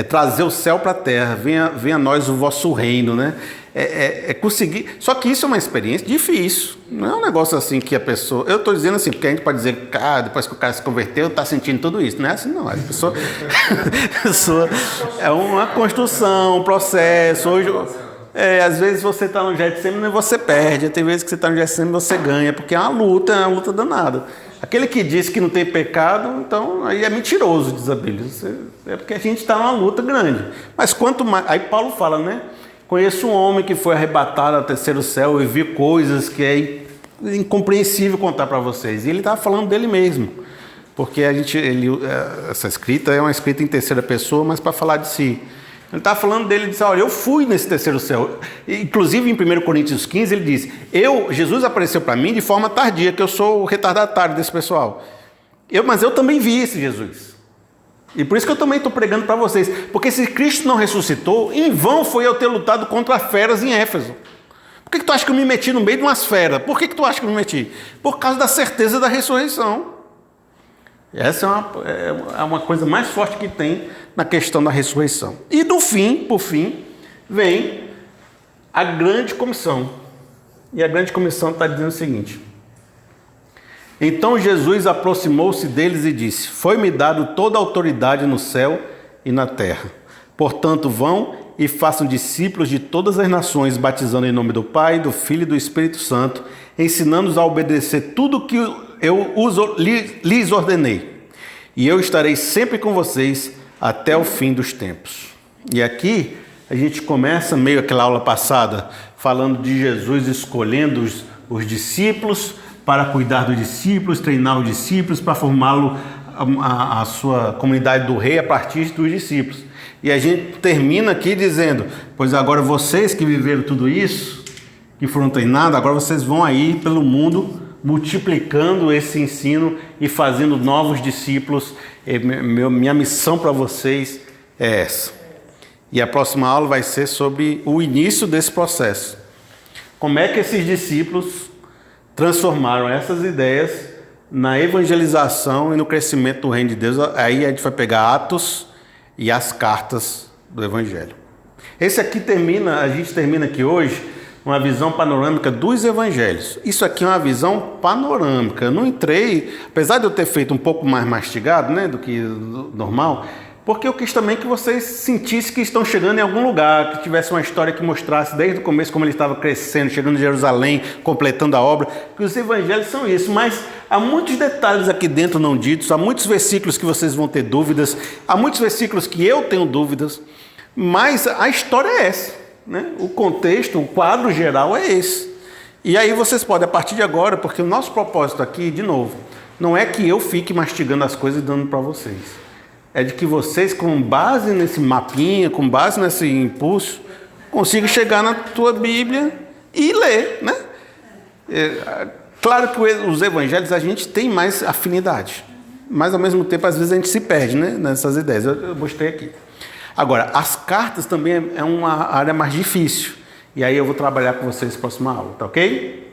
Trazer o céu para a terra, venha a nós o vosso reino, né? Conseguir. Só que isso é uma experiência difícil. Não é um negócio assim que a pessoa. Eu estou dizendo assim, porque a gente pode dizer, cara, depois que o cara se converteu, está sentindo tudo isso. Não é assim, não. A pessoa é uma construção, um processo. Hoje. Às vezes você está no Getsemane e você perde, tem vezes que você está no Getsemane e você ganha, porque é uma luta danada. Aquele que diz que não tem pecado, então aí é mentiroso, diz a Bíblia. É porque a gente está numa luta grande. Mas quanto mais... Aí Paulo fala, né? Conheço um homem que foi arrebatado ao terceiro céu e vi coisas que é incompreensível contar para vocês. E ele estava falando dele mesmo. Porque essa escrita é uma escrita em terceira pessoa, mas para falar de si. Ele está falando dele, ele disse, olha, eu fui nesse terceiro céu. Inclusive, em 1 Coríntios 15, ele diz, Jesus apareceu para mim de forma tardia, que eu sou o retardatário desse pessoal. Mas eu também vi esse Jesus. E por isso que eu também estou pregando para vocês. Porque se Cristo não ressuscitou, em vão foi eu ter lutado contra feras em Éfeso. Por que tu acha que eu me meti no meio de umas feras? Por que tu acha que eu me meti? Por causa da certeza da ressurreição. Essa é uma coisa mais forte que tem na questão da ressurreição. E por fim, vem a grande comissão. E a grande comissão está dizendo o seguinte. Então Jesus aproximou-se deles e disse, foi-me dado toda a autoridade no céu e na terra. Portanto, vão e façam discípulos de todas as nações, batizando em nome do Pai, do Filho e do Espírito Santo, ensinando-os a obedecer tudo o que eu lhes ordenei. E eu estarei sempre com vocês até o fim dos tempos. E aqui a gente começa meio aquela aula passada, falando de Jesus escolhendo os discípulos para cuidar dos discípulos, treinar os discípulos, para formá-lo a sua comunidade do rei a partir dos discípulos. E a gente termina aqui dizendo, pois agora vocês que viveram tudo isso, que foram treinados, agora vocês vão aí pelo mundo multiplicando esse ensino e fazendo novos discípulos. Minha missão para vocês é essa. E a próxima aula vai ser sobre o início desse processo. Como é que esses discípulos transformaram essas ideias na evangelização e no crescimento do reino de Deus. Aí a gente vai pegar Atos e as cartas do Evangelho. A gente termina aqui hoje uma visão panorâmica dos evangelhos. Isso aqui é uma visão panorâmica. Eu não entrei, apesar de eu ter feito um pouco mais mastigado, né, do que normal, porque eu quis também que vocês sentissem que estão chegando em algum lugar, que tivesse uma história que mostrasse desde o começo como ele estava crescendo, chegando em Jerusalém, completando a obra, que os evangelhos são isso, mas há muitos detalhes aqui dentro não ditos, há muitos versículos que vocês vão ter dúvidas, há muitos versículos que eu tenho dúvidas, mas a história é essa, né? O contexto, o quadro geral é esse. E aí vocês podem, a partir de agora, porque o nosso propósito aqui, de novo, não é que eu fique mastigando as coisas e dando para vocês. É de que vocês, com base nesse mapinha, com base nesse impulso, consigam chegar na tua Bíblia e ler, né? Claro que os evangelhos a gente tem mais afinidade, mas ao mesmo tempo às vezes a gente se perde, né, nessas ideias. Eu mostrei aqui. Agora, as cartas também é uma área mais difícil. E aí eu vou trabalhar com vocês na próxima aula, tá ok?